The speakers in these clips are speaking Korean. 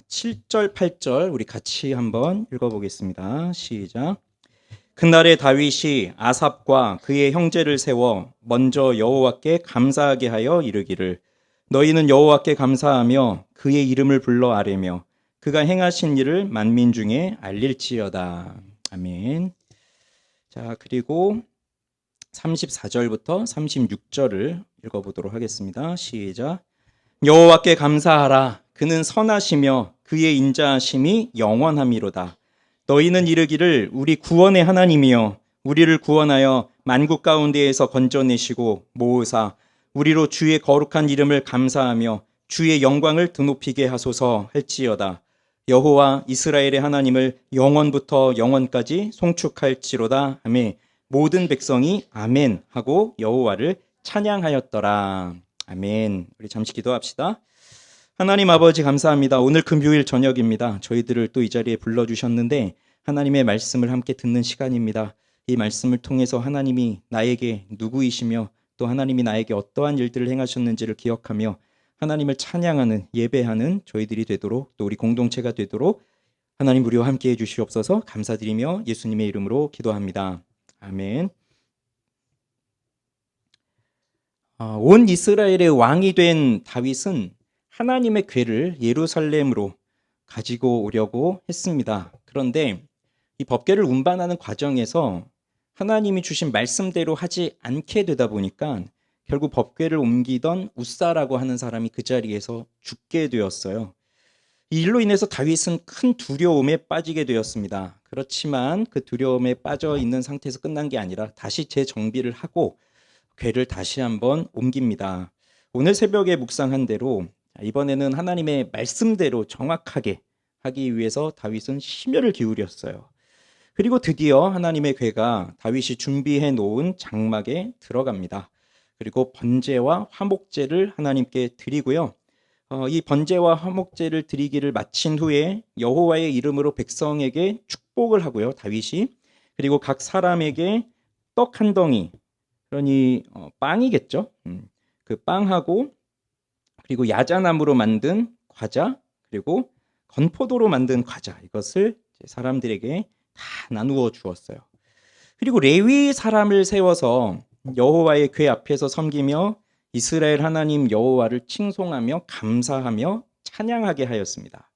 7절, 8절 우리 같이 한번 읽어보겠습니다. 시작. 그날에 다윗이 아삽과 그의 형제를 세워 먼저 여호와께 감사하게 하여 이르기를 너희는 여호와께 감사하며 그의 이름을 불러 아뢰며 그가 행하신 일을 만민 중에 알릴지어다. 아멘. 자, 그리고 34절부터 36절을 읽어보도록 하겠습니다. 시작. 여호와께 감사하라. 그는 선하시며 그의 인자하심이 영원함이로다. 너희는 이르기를 우리 구원의 하나님이여 우리를 구원하여 만국 가운데에서 건져내시고 모으사 우리로 주의 거룩한 이름을 감사하며 주의 영광을 드높이게 하소서 할지어다. 여호와 이스라엘의 하나님을 영원부터 영원까지 송축할지로다 하매 모든 백성이 아멘 하고 여호와를 찬양하였더라. 아멘. 우리 잠시 기도합시다. 하나님 아버지 감사합니다. 오늘 금요일 저녁입니다. 저희들을 또 이 자리에 불러주셨는데 하나님의 말씀을 함께 듣는 시간입니다. 이 말씀을 통해서 하나님이 나에게 누구이시며 또 하나님이 나에게 어떠한 일들을 행하셨는지를 기억하며 하나님을 찬양하는 예배하는 저희들이 되도록 또 우리 공동체가 되도록 하나님 우리와 함께해 주시옵소서. 감사드리며 예수님의 이름으로 기도합니다. 아멘. 온 이스라엘의 왕이 된 다윗은 하나님의 궤를 예루살렘으로 가지고 오려고 했습니다. 그런데 이 법궤를 운반하는 과정에서 하나님이 주신 말씀대로 하지 않게 되다 보니까 결국 법궤를 옮기던 우사라고 하는 사람이 그 자리에서 죽게 되었어요. 이 일로 인해서 다윗은 큰 두려움에 빠지게 되었습니다. 그렇지만 그 두려움에 빠져 있는 상태에서 끝난 게 아니라 다시 재정비를 하고 궤를 다시 한번 옮깁니다. 오늘 새벽에 묵상한 대로 이번에는 하나님의 말씀대로 정확하게 하기 위해서 다윗은 심혈을 기울였어요. 그리고 드디어 하나님의 궤가 다윗이 준비해 놓은 장막에 들어갑니다. 그리고 번제와 화목제를 하나님께 드리고요. 이 번제와 화목제를 드리기를 마친 후에 여호와의 이름으로 백성에게 축복을 하고요. 다윗이 그리고 각 사람에게 떡 한 덩이, 그러니 빵이겠죠. 그 빵하고 그리고 야자나무로 만든 과자 그리고 건포도로 만든 과자 이것을 사람들에게 다 나누어 주었어요. 그리고 레위 사람을 세워서 여호와의 궤 앞에서 섬기며 이스라엘 하나님 여호와를 칭송하며 감사하며 찬양하게 하였습니다.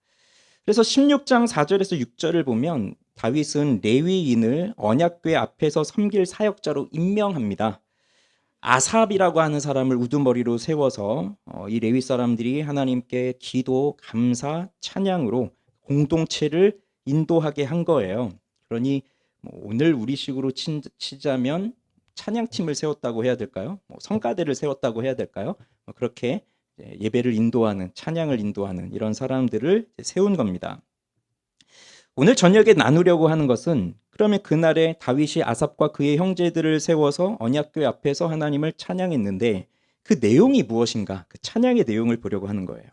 그래서 16장 4절에서 6절을 보면 다윗은 레위인을 언약궤 앞에서 섬길 사역자로 임명합니다. 아삽이라고 하는 사람을 우두머리로 세워서 이 레위 사람들이 하나님께 기도, 감사, 찬양으로 공동체를 인도하게 한 거예요. 그러니 오늘 우리식으로 치자면 찬양팀을 세웠다고 해야 될까요? 성가대를 세웠다고 해야 될까요? 그렇게 예배를 인도하는, 찬양을 인도하는 이런 사람들을 세운 겁니다. 오늘 저녁에 나누려고 하는 것은 그러면 그날에 다윗이 아삽과 그의 형제들을 세워서 언약궤 앞에서 하나님을 찬양했는데 그 내용이 무엇인가? 그 찬양의 내용을 보려고 하는 거예요.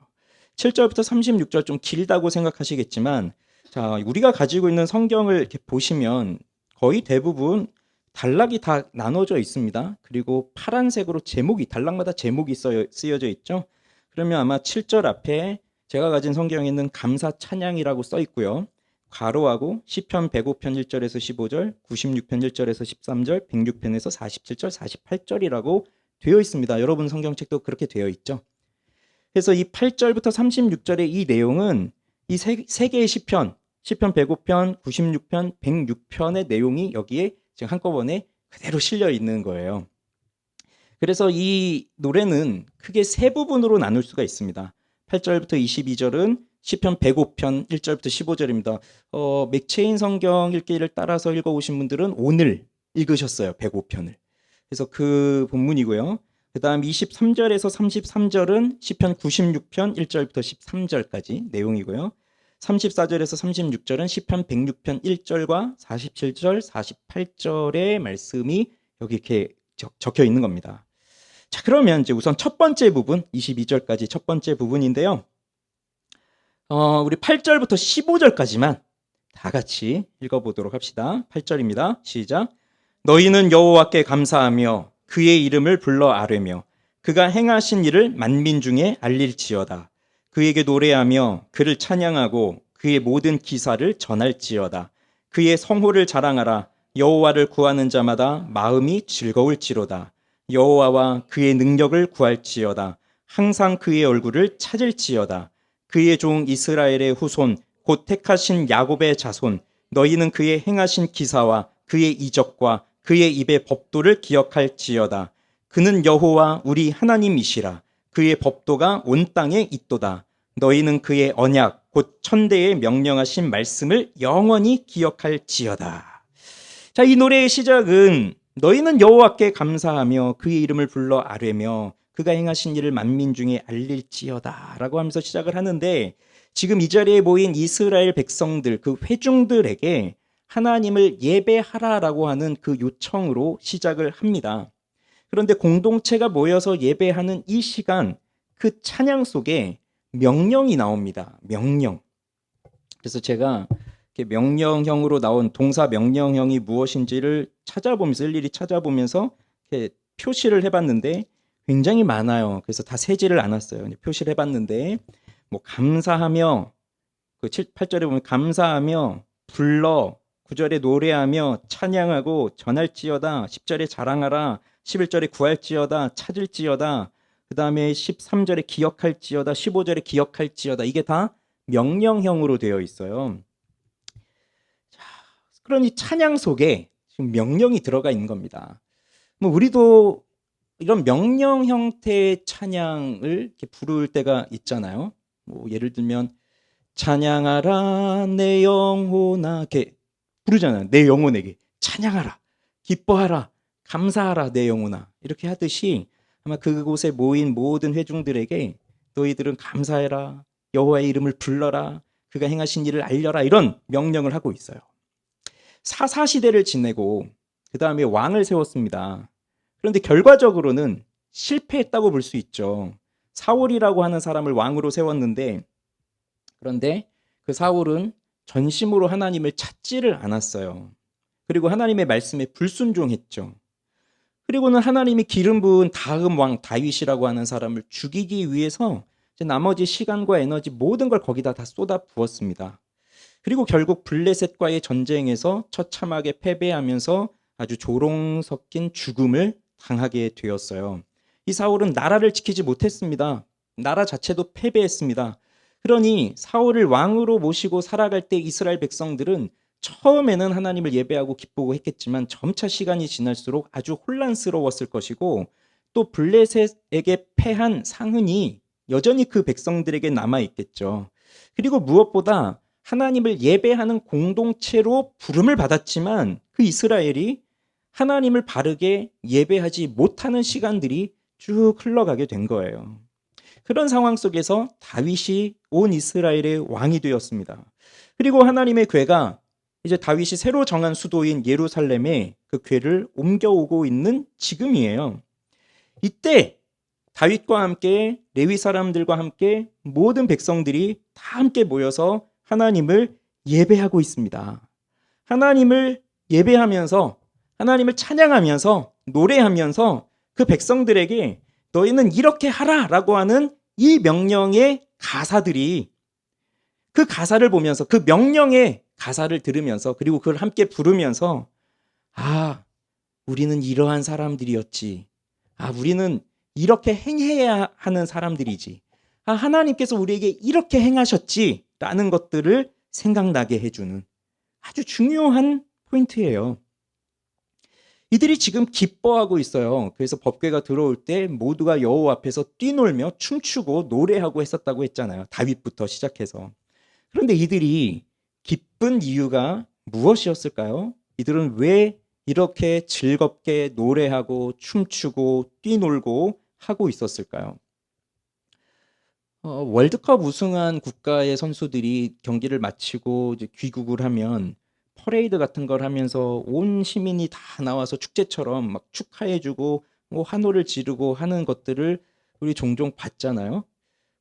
7절부터 36절 좀 길다고 생각하시겠지만 자, 우리가 가지고 있는 성경을 이렇게 보시면 거의 대부분 단락이 다 나눠져 있습니다. 그리고 파란색으로 제목이 단락마다 제목이 쓰여져 있죠. 그러면 아마 7절 앞에 제가 가진 성경에는 감사 찬양이라고 써 있고요. 괄호하고 시편 105편 1절에서 15절, 96편 1절에서 13절, 106편에서 47절, 48절이라고 되어 있습니다. 여러분 성경책도 그렇게 되어 있죠. 그래서 이 8절부터 36절의 이 내용은 이 세 개의 시편 105편, 96편, 106편의 내용이 여기에 지금 한꺼번에 그대로 실려 있는 거예요. 그래서 이 노래는 크게 세 부분으로 나눌 수가 있습니다. 8절부터 22절은 시편 105편 1절부터 15절입니다. 맥체인 성경 읽기를 따라서 읽어오신 분들은 오늘 읽으셨어요. 105편을. 그래서 그 본문이고요. 그 다음 23절에서 33절은 시편 96편 1절부터 13절까지 내용이고요. 34절에서 36절은 시편 106편 1절과 47절, 48절의 말씀이 여기 이렇게 적혀 있는 겁니다. 자, 그러면 이제 우선 첫 번째 부분, 22절까지 첫 번째 부분인데요. 우리 8절부터 15절까지만 다 같이 읽어보도록 합시다. 8절입니다. 시작. 너희는 여호와께 감사하며 그의 이름을 불러 아뢰며 그가 행하신 일을 만민 중에 알릴지어다. 그에게 노래하며 그를 찬양하고 그의 모든 기사를 전할지어다. 그의 성호를 자랑하라. 여호와를 구하는 자마다 마음이 즐거울지로다. 여호와와 그의 능력을 구할지어다. 항상 그의 얼굴을 찾을지어다. 그의 종 이스라엘의 후손 곧 택하신 야곱의 자손, 너희는 그의 행하신 기사와 그의 이적과 그의 입의 법도를 기억할지어다. 그는 여호와 우리 하나님이시라. 그의 법도가 온 땅에 있도다. 너희는 그의 언약 곧 천대에 명령하신 말씀을 영원히 기억할지어다. 자, 이 노래의 시작은 너희는 여호와께 감사하며 그의 이름을 불러 아뢰며 그가 행하신 일을 만민 중에 알릴지어다 라고 하면서 시작을 하는데, 지금 이 자리에 모인 이스라엘 백성들, 그 회중들에게 하나님을 예배하라라고 하는 그 요청으로 시작을 합니다. 그런데 공동체가 모여서 예배하는 이 시간, 그 찬양 속에 명령이 나옵니다. 명령. 그래서 제가 이렇게 명령형으로 나온 동사 명령형이 무엇인지를 찾아보면서, 일일이 찾아보면서 이렇게 표시를 해봤는데 굉장히 많아요. 그래서 다 세지를 않았어요. 표시를 해봤는데 뭐 감사하며, 그 8절에 보면 감사하며, 불러, 9절에 노래하며, 찬양하고, 전할지어다, 10절에 자랑하라, 11절에 구할지어다, 찾을지어다, 그 다음에 13절에 기억할지어다, 15절에 기억할지어다. 이게 다 명령형으로 되어 있어요. 자, 그러니 찬양 속에 지금 명령이 들어가 있는 겁니다. 뭐 우리도 이런 명령 형태의 찬양을 이렇게 부를 때가 있잖아요. 뭐 예를 들면 찬양하라 내 영혼아, 이렇게 부르잖아요. 내 영혼에게 찬양하라, 기뻐하라, 감사하라 내 영혼아, 이렇게 하듯이 아마 그곳에 모인 모든 회중들에게 너희들은 감사해라, 여호와의 이름을 불러라, 그가 행하신 일을 알려라, 이런 명령을 하고 있어요. 사사시대를 지내고 그 다음에 왕을 세웠습니다. 그런데 결과적으로는 실패했다고 볼 수 있죠. 사울이라고 하는 사람을 왕으로 세웠는데, 그런데 그 사울은 전심으로 하나님을 찾지를 않았어요. 그리고 하나님의 말씀에 불순종했죠. 그리고는 하나님이 기름 부은 다음 왕 다윗이라고 하는 사람을 죽이기 위해서 나머지 시간과 에너지 모든 걸 거기다 다 쏟아 부었습니다. 그리고 결국 블레셋과의 전쟁에서 처참하게 패배하면서 아주 조롱 섞인 죽음을 당하게 되었어요. 이 사울은 나라를 지키지 못했습니다. 나라 자체도 패배했습니다. 그러니 사울을 왕으로 모시고 살아갈 때 이스라엘 백성들은 처음에는 하나님을 예배하고 기쁘고 했겠지만 점차 시간이 지날수록 아주 혼란스러웠을 것이고, 또 블레셋에게 패한 상흔이 여전히 그 백성들에게 남아있겠죠. 그리고 무엇보다 하나님을 예배하는 공동체로 부름을 받았지만 그 이스라엘이 하나님을 바르게 예배하지 못하는 시간들이 쭉 흘러가게 된 거예요. 그런 상황 속에서 다윗이 온 이스라엘의 왕이 되었습니다. 그리고 하나님의 궤가 이제 다윗이 새로 정한 수도인 예루살렘에 그 궤를 옮겨오고 있는 지금이에요. 이때 다윗과 함께 레위 사람들과 함께 모든 백성들이 다 함께 모여서 하나님을 예배하고 있습니다. 하나님을 예배하면서, 하나님을 찬양하면서, 노래하면서 그 백성들에게 너희는 이렇게 하라라고 하는 이 명령의 가사들이, 그 가사를 보면서, 그 명령의 가사를 들으면서, 그리고 그걸 함께 부르면서, 아, 우리는 이러한 사람들이었지. 아, 우리는 이렇게 행해야 하는 사람들이지. 아, 하나님께서 우리에게 이렇게 행하셨지 라는 것들을 생각나게 해주는 아주 중요한 포인트예요. 이들이 지금 기뻐하고 있어요. 그래서 법궤가 들어올 때 모두가 여호와 앞에서 뛰놀며 춤추고 노래하고 했었다고 했잖아요. 다윗부터 시작해서. 그런데 이들이 기쁜 이유가 무엇이었을까요? 이들은 왜 이렇게 즐겁게 노래하고 춤추고 뛰놀고 하고 있었을까요? 월드컵 우승한 국가의 선수들이 경기를 마치고 이제 귀국을 하면 퍼레이드 같은 걸 하면서 온 시민이 다 나와서 축제처럼 막 축하해주고 뭐 환호를 지르고 하는 것들을 우리 종종 봤잖아요.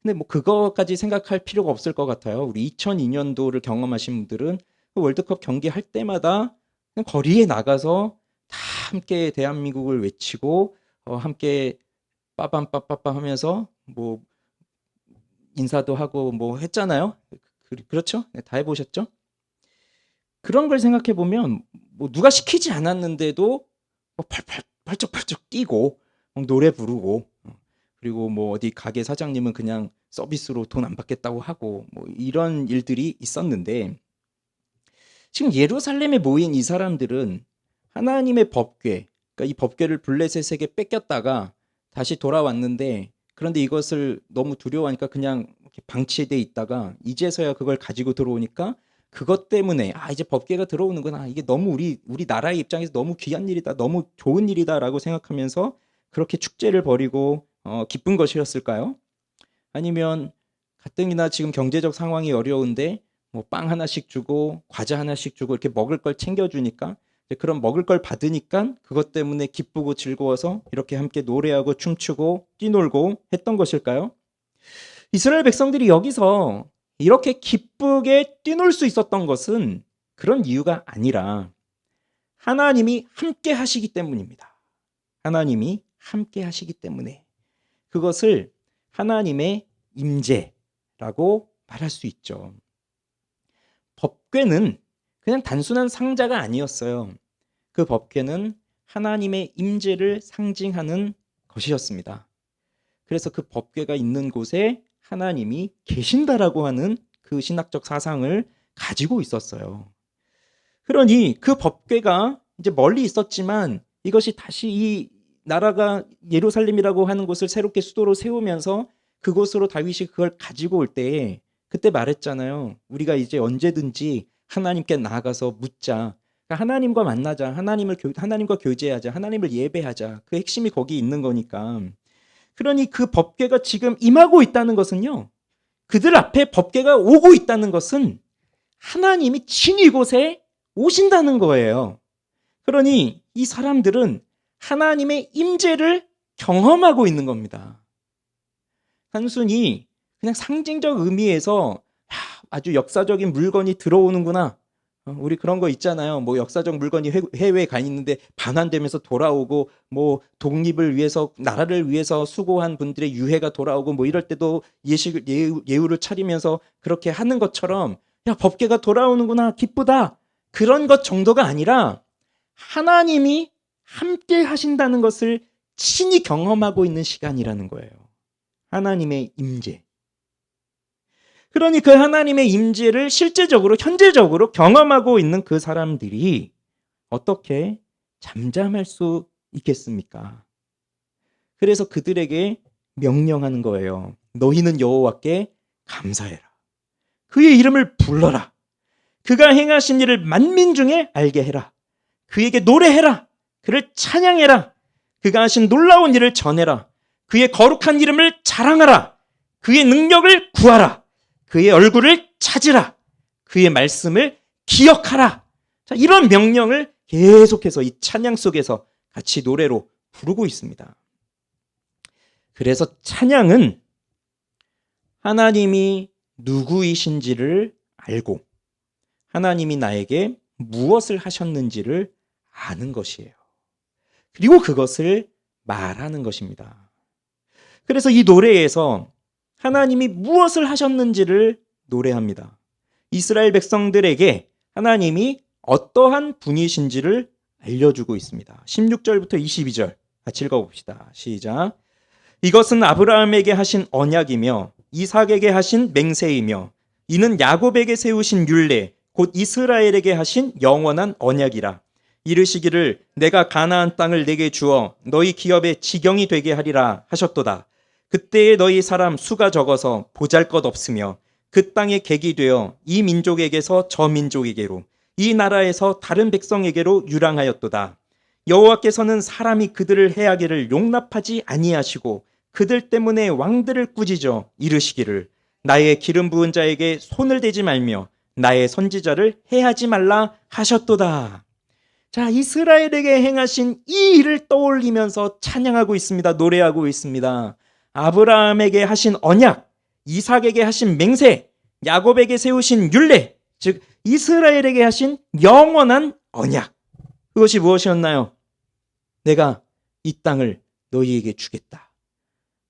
근데 뭐 그거까지 생각할 필요가 없을 것 같아요. 우리 2002년도를 경험하신 분들은 그 월드컵 경기할 때마다 그냥 거리에 나가서 다 함께 대한민국을 외치고 함께 빠밤 빠빠빰 하면서 뭐 인사도 하고 뭐 했잖아요. 그렇죠? 네, 다 해보셨죠? 그런 걸 생각해 보면 뭐 누가 시키지 않았는데도 뭐 팔쩍팔쩍 뛰고 노래 부르고 그리고 뭐 어디 가게 사장님은 그냥 서비스로 돈 안 받겠다고 하고 뭐 이런 일들이 있었는데 지금 예루살렘에 모인 이 사람들은 하나님의 법궤, 그러니까 이 법궤를 블레셋에게 뺏겼다가 다시 돌아왔는데 그런데 이것을 너무 두려워하니까 그냥 이렇게 방치돼 있다가 이제서야 그걸 가지고 들어오니까 그것 때문에 이제 법궤가 들어오는구나. 이게 너무 우리 나라의 입장에서 너무 귀한 일이다. 너무 좋은 일이다라고 생각하면서 그렇게 축제를 벌이고 기쁜 것이었을까요? 아니면 가뜩이나 지금 경제적 상황이 어려운데 뭐 빵 하나씩 주고 과자 하나씩 주고 이렇게 먹을 걸 챙겨주니까 그런 먹을 걸 받으니까 그것 때문에 기쁘고 즐거워서 이렇게 함께 노래하고 춤추고 뛰놀고 했던 것일까요? 이스라엘 백성들이 여기서 이렇게 기쁘게 뛰놀 수 있었던 것은 그런 이유가 아니라 하나님이 함께 하시기 때문입니다. 하나님이 함께 하시기 때문에 그것을 하나님의 임재라고 말할 수 있죠. 법궤는 그냥 단순한 상자가 아니었어요. 그 법궤는 하나님의 임재를 상징하는 것이었습니다. 그래서 그 법궤가 있는 곳에 하나님이 계신다라고 하는 그 신학적 사상을 가지고 있었어요. 그러니 그 법궤가 이제 멀리 있었지만 이것이 다시 이 나라가 예루살렘이라고 하는 곳을 새롭게 수도로 세우면서 그곳으로 다윗이 그걸 가지고 올 때에 그때 말했잖아요. 우리가 이제 언제든지 하나님께 나아가서 묻자. 그러니까 하나님과 만나자. 하나님과 교제하자. 하나님을 예배하자. 그 핵심이 거기 있는 거니까. 그러니 그 법궤가 지금 임하고 있다는 것은요. 그들 앞에 법궤가 오고 있다는 것은 하나님이 친히 이곳에 오신다는 거예요. 그러니 이 사람들은 하나님의 임재를 경험하고 있는 겁니다. 단순히 그냥 상징적 의미에서 아주 역사적인 물건이 들어오는구나. 우리 그런 거 있잖아요. 뭐 역사적 물건이 해외에 가 있는데 반환되면서 돌아오고 뭐 독립을 위해서 나라를 위해서 수고한 분들의 유해가 돌아오고 뭐 이럴 때도 예우를 차리면서 그렇게 하는 것처럼 법궤가 돌아오는구나 기쁘다. 그런 것 정도가 아니라 하나님이 함께 하신다는 것을 친히 경험하고 있는 시간이라는 거예요. 하나님의 임재. 그러니 그 하나님의 임재를 실제적으로 현재적으로 경험하고 있는 그 사람들이 어떻게 잠잠할 수 있겠습니까? 그래서 그들에게 명령하는 거예요. 너희는 여호와께 감사해라. 그의 이름을 불러라. 그가 행하신 일을 만민 중에 알게 해라. 그에게 노래해라. 그를 찬양해라. 그가 하신 놀라운 일을 전해라. 그의 거룩한 이름을 자랑하라. 그의 능력을 구하라. 그의 얼굴을 찾으라. 그의 말씀을 기억하라. 자, 이런 명령을 계속해서 이 찬양 속에서 같이 노래로 부르고 있습니다. 그래서 찬양은 하나님이 누구이신지를 알고 하나님이 나에게 무엇을 하셨는지를 아는 것이에요. 그리고 그것을 말하는 것입니다. 그래서 이 노래에서 하나님이 무엇을 하셨는지를 노래합니다. 이스라엘 백성들에게 하나님이 어떠한 분이신지를 알려주고 있습니다. 16절부터 22절 같이 읽어봅시다. 시작. 이것은 아브라함에게 하신 언약이며 이삭에게 하신 맹세이며 이는 야곱에게 세우신 율례 곧 이스라엘에게 하신 영원한 언약이라. 이르시기를 내가 가나안 땅을 내게 주어 너희 기업의 지경이 되게 하리라 하셨도다. 그때에 너희 사람 수가 적어서 보잘것없으며 그 땅에 객이 되어 이 민족에게서 저 민족에게로 이 나라에서 다른 백성에게로 유랑하였도다. 여호와께서는 사람이 그들을 해하기를 용납하지 아니하시고 그들 때문에 왕들을 꾸짖어 이르시기를 나의 기름 부은 자에게 손을 대지 말며 나의 선지자를 해하지 말라 하셨도다. 자, 이스라엘에게 행하신 이 일을 떠올리면서 찬양하고 있습니다. 노래하고 있습니다. 아브라함에게 하신 언약, 이삭에게 하신 맹세, 야곱에게 세우신 율례, 즉 이스라엘에게 하신 영원한 언약. 그것이 무엇이었나요? 내가 이 땅을 너희에게 주겠다.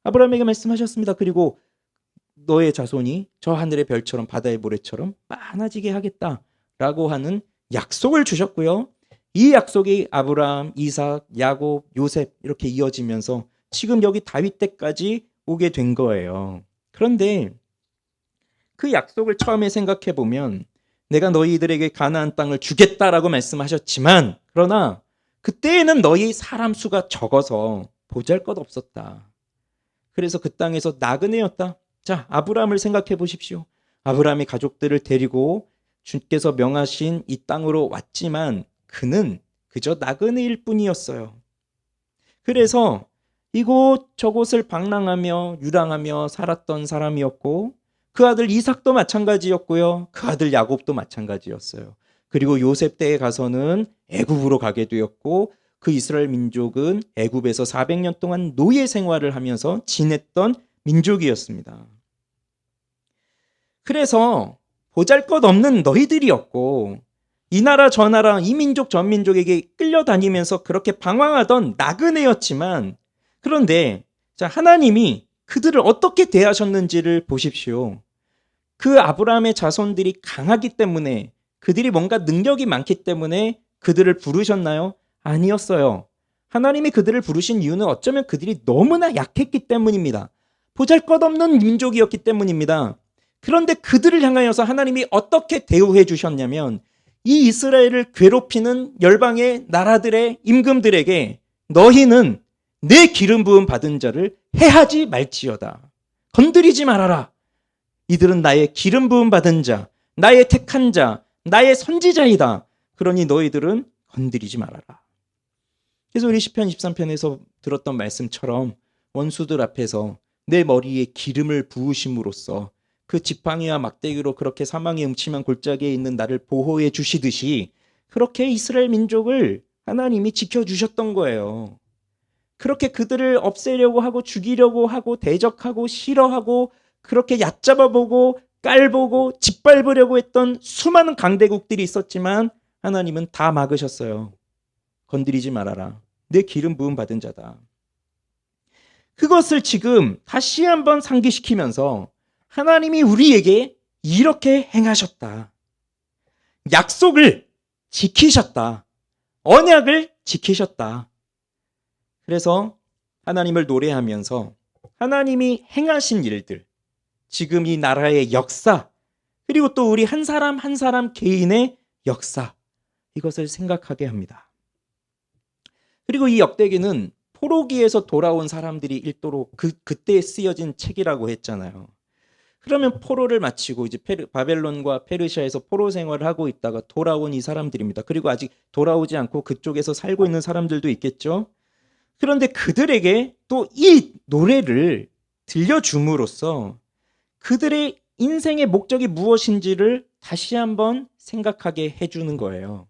아브라함에게 말씀하셨습니다. 그리고 너의 자손이 저 하늘의 별처럼 바다의 모래처럼 많아지게 하겠다라고 하는 약속을 주셨고요. 이 약속이 아브라함, 이삭, 야곱, 요셉 이렇게 이어지면서 지금 여기 다윗 때까지 오게 된 거예요. 그런데 그 약속을 처음에 생각해 보면 내가 너희들에게 가나안 땅을 주겠다라고 말씀하셨지만 그러나 그때에는 너희 사람 수가 적어서 보잘것없었다. 그래서 그 땅에서 나그네였다. 자, 아브라함을 생각해 보십시오. 아브라함이 가족들을 데리고 주께서 명하신 이 땅으로 왔지만 그는 그저 나그네일 뿐이었어요. 그래서 이곳 저곳을 방랑하며 유랑하며 살았던 사람이었고 그 아들 이삭도 마찬가지였고요. 그 아들 야곱도 마찬가지였어요. 그리고 요셉 때에 가서는 애굽으로 가게 되었고 그 이스라엘 민족은 애굽에서 400년 동안 노예 생활을 하면서 지냈던 민족이었습니다. 그래서 보잘것없는 너희들이었고 이 나라 저 나라 이 민족 저 민족에게 끌려다니면서 그렇게 방황하던 나그네였지만 그런데 자, 하나님이 그들을 어떻게 대하셨는지를 보십시오. 그 아브라함의 자손들이 강하기 때문에 그들이 뭔가 능력이 많기 때문에 그들을 부르셨나요? 아니었어요. 하나님이 그들을 부르신 이유는 어쩌면 그들이 너무나 약했기 때문입니다. 보잘것없는 민족이었기 때문입니다. 그런데 그들을 향하여서 하나님이 어떻게 대우해 주셨냐면 이 이스라엘을 괴롭히는 열방의 나라들의 임금들에게 너희는 내 기름 부음 받은 자를 해하지 말지어다. 건드리지 말아라. 이들은 나의 기름 부음 받은 자, 나의 택한 자, 나의 선지자이다. 그러니 너희들은 건드리지 말아라. 그래서 우리 시편 23편에서 들었던 말씀처럼 원수들 앞에서 내 머리에 기름을 부으심으로써 그 지팡이와 막대기로 그렇게 사망의 음침한 골짜기에 있는 나를 보호해 주시듯이 그렇게 이스라엘 민족을 하나님이 지켜주셨던 거예요. 그렇게 그들을 없애려고 하고 죽이려고 하고 대적하고 싫어하고 그렇게 얕잡아보고 깔보고 짓밟으려고 했던 수많은 강대국들이 있었지만 하나님은 다 막으셨어요. 건드리지 말아라. 내 기름 부음 받은 자다. 그것을 지금 다시 한번 상기시키면서 하나님이 우리에게 이렇게 행하셨다. 약속을 지키셨다. 언약을 지키셨다. 그래서 하나님을 노래하면서 하나님이 행하신 일들, 지금 이 나라의 역사, 그리고 또 우리 한 사람 한 사람 개인의 역사, 이것을 생각하게 합니다. 그리고 이 역대기는 포로기에서 돌아온 사람들이 읽도록 그때 쓰여진 책이라고 했잖아요. 그러면 포로를 마치고 이제 바벨론과 페르시아에서 포로 생활을 하고 있다가 돌아온 이 사람들입니다. 그리고 아직 돌아오지 않고 그쪽에서 살고 있는 사람들도 있겠죠. 그런데 그들에게 또 이 노래를 들려줌으로써 그들의 인생의 목적이 무엇인지를 다시 한번 생각하게 해주는 거예요.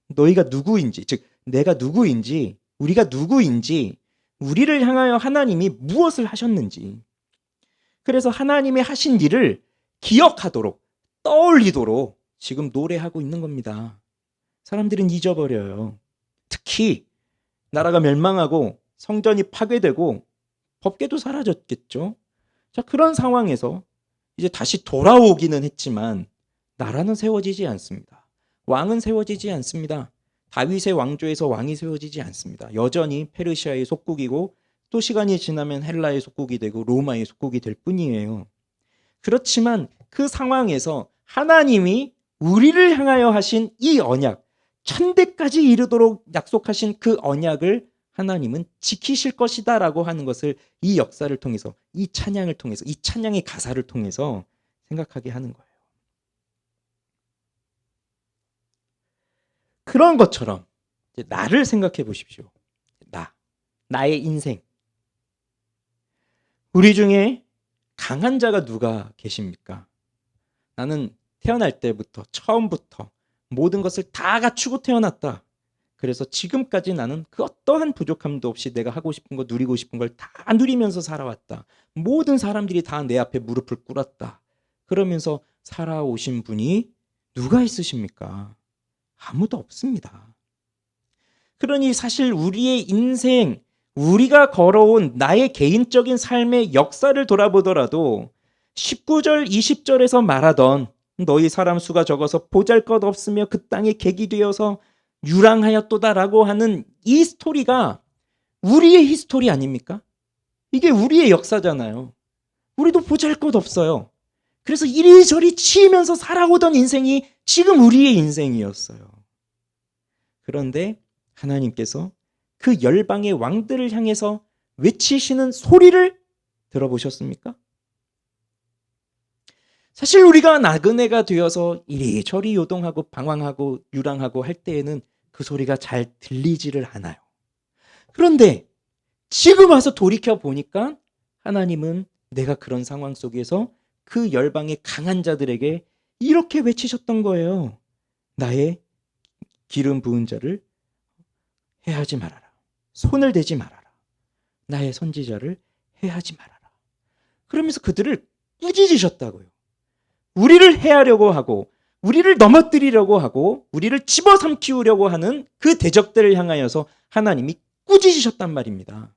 너희가 누구인지, 즉 내가 누구인지, 우리가 누구인지, 우리를 향하여 하나님이 무엇을 하셨는지, 그래서 하나님의 하신 일을 기억하도록, 떠올리도록 지금 노래하고 있는 겁니다. 사람들은 잊어버려요. 특히 나라가 멸망하고 성전이 파괴되고 법궤도 사라졌겠죠. 자, 그런 상황에서 이제 다시 돌아오기는 했지만 나라는 세워지지 않습니다. 왕은 세워지지 않습니다. 다윗의 왕조에서 왕이 세워지지 않습니다. 여전히 페르시아의 속국이고 또 시간이 지나면 헬라의 속국이 되고 로마의 속국이 될 뿐이에요. 그렇지만 그 상황에서 하나님이 우리를 향하여 하신 이 언약, 천대까지 이르도록 약속하신 그 언약을 하나님은 지키실 것이다 라고 하는 것을 이 역사를 통해서, 이 찬양을 통해서, 이 찬양의 가사를 통해서 생각하게 하는 거예요. 그런 것처럼 나를 생각해 보십시오. 나의 인생. 우리 중에 강한 자가 누가 계십니까? 나는 태어날 때부터, 처음부터 모든 것을 다 갖추고 태어났다. 그래서 지금까지 나는 그 어떠한 부족함도 없이 내가 하고 싶은 거, 누리고 싶은 걸 다 누리면서 살아왔다. 모든 사람들이 다 내 앞에 무릎을 꿇었다. 그러면서 살아오신 분이 누가 있으십니까? 아무도 없습니다. 그러니 사실 우리의 인생, 우리가 걸어온 나의 개인적인 삶의 역사를 돌아보더라도 19절, 20절에서 말하던 너희 사람 수가 적어서 보잘것없으며 그 땅에 객이 되어서 유랑하였도다라고 하는 이 스토리가 우리의 히스토리 아닙니까? 이게 우리의 역사잖아요. 우리도 보잘것없어요. 그래서 이리저리 치이면서 살아오던 인생이 지금 우리의 인생이었어요. 그런데 하나님께서 그 열방의 왕들을 향해서 외치시는 소리를 들어보셨습니까? 사실 우리가 나그네가 되어서 이리저리 요동하고 방황하고 유랑하고 할 때에는 그 소리가 잘 들리지를 않아요. 그런데 지금 와서 돌이켜 보니까 하나님은 내가 그런 상황 속에서 그 열방의 강한 자들에게 이렇게 외치셨던 거예요. 나의 기름 부은 자를 해하지 말아라. 손을 대지 말아라. 나의 선지자를 해하지 말아라. 그러면서 그들을 꾸짖으셨다고요. 우리를 해하려고 하고 우리를 넘어뜨리려고 하고 우리를 집어삼키우려고 하는 그 대적들을 향하여서 하나님이 꾸짖으셨단 말입니다.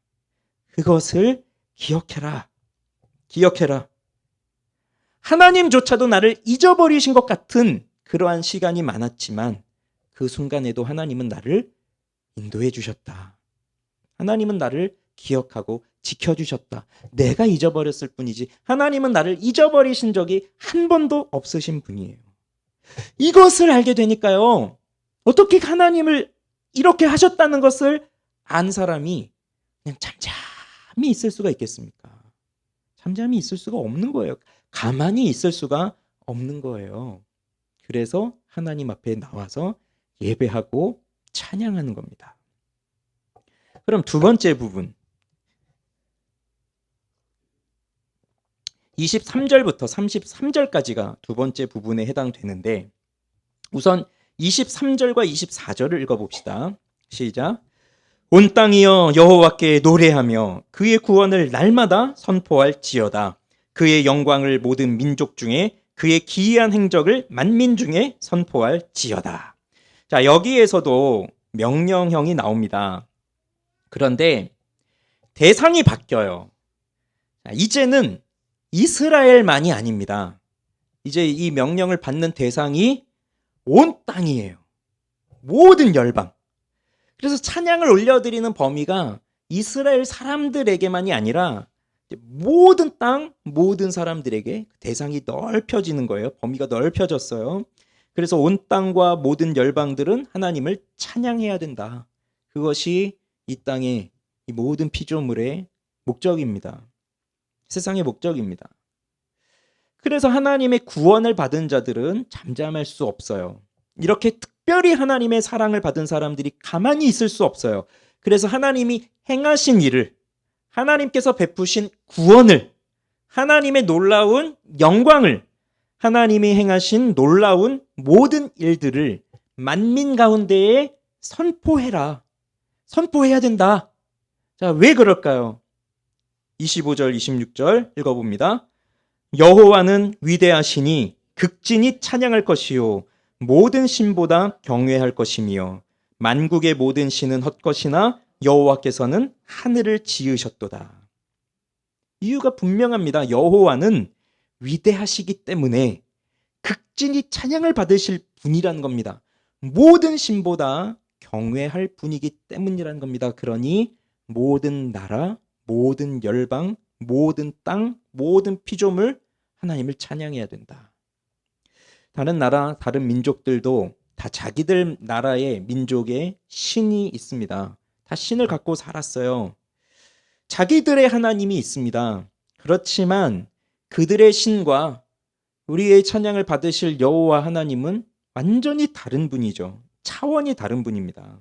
그것을 기억해라. 기억해라. 하나님조차도 나를 잊어버리신 것 같은 그러한 시간이 많았지만 그 순간에도 하나님은 나를 인도해 주셨다. 하나님은 나를 기억하고 지켜주셨다. 내가 잊어버렸을 뿐이지 하나님은 나를 잊어버리신 적이 한 번도 없으신 분이에요. 이것을 알게 되니까요. 어떻게 하나님을 이렇게 하셨다는 것을 안 사람이 그냥 잠잠히 있을 수가 있겠습니까? 잠잠히 있을 수가 없는 거예요. 가만히 있을 수가 없는 거예요. 그래서 하나님 앞에 나와서 예배하고 찬양하는 겁니다. 그럼 두 번째 부분 23절부터 33절까지가 두 번째 부분에 해당되는데 우선 23절과 24절을 읽어봅시다. 시작. 온 땅이여 여호와께 노래하며 그의 구원을 날마다 선포할지어다. 그의 영광을 모든 민족 중에 그의 기이한 행적을 만민 중에 선포할지어다. 자, 여기에서도 명령형이 나옵니다. 그런데 대상이 바뀌어요. 자, 이제는 이스라엘만이 아닙니다. 이제 이 명령을 받는 대상이 온 땅이에요. 모든 열방. 그래서 찬양을 올려드리는 범위가 이스라엘 사람들에게만이 아니라 모든 땅, 모든 사람들에게 대상이 넓혀지는 거예요. 범위가 넓혀졌어요. 그래서 온 땅과 모든 열방들은 하나님을 찬양해야 된다. 그것이 이 땅의 이 모든 피조물의 목적입니다. 세상의 목적입니다. 그래서 하나님의 구원을 받은 자들은 잠잠할 수 없어요. 이렇게 특별히 하나님의 사랑을 받은 사람들이 가만히 있을 수 없어요. 그래서 하나님이 행하신 일을, 하나님께서 베푸신 구원을, 하나님의 놀라운 영광을, 하나님이 행하신 놀라운 모든 일들을 만민 가운데에 선포해라. 선포해야 된다. 자, 왜 그럴까요? 25절, 26절 읽어봅니다. 여호와는 위대하시니 극진히 찬양할 것이요 모든 신보다 경외할 것이며 만국의 모든 신은 헛것이나 여호와께서는 하늘을 지으셨도다. 이유가 분명합니다. 여호와는 위대하시기 때문에 극진히 찬양을 받으실 분이라는 겁니다. 모든 신보다 경외할 분이기 때문이라는 겁니다. 그러니 모든 나라, 모든 열방, 모든 땅, 모든 피조물 하나님을 찬양해야 된다. 다른 나라, 다른 민족들도 다 자기들 나라의 민족의 신이 있습니다. 다 신을 갖고 살았어요. 자기들의 하나님이 있습니다. 그렇지만 그들의 신과 우리의 찬양을 받으실 여호와 하나님은 완전히 다른 분이죠. 차원이 다른 분입니다.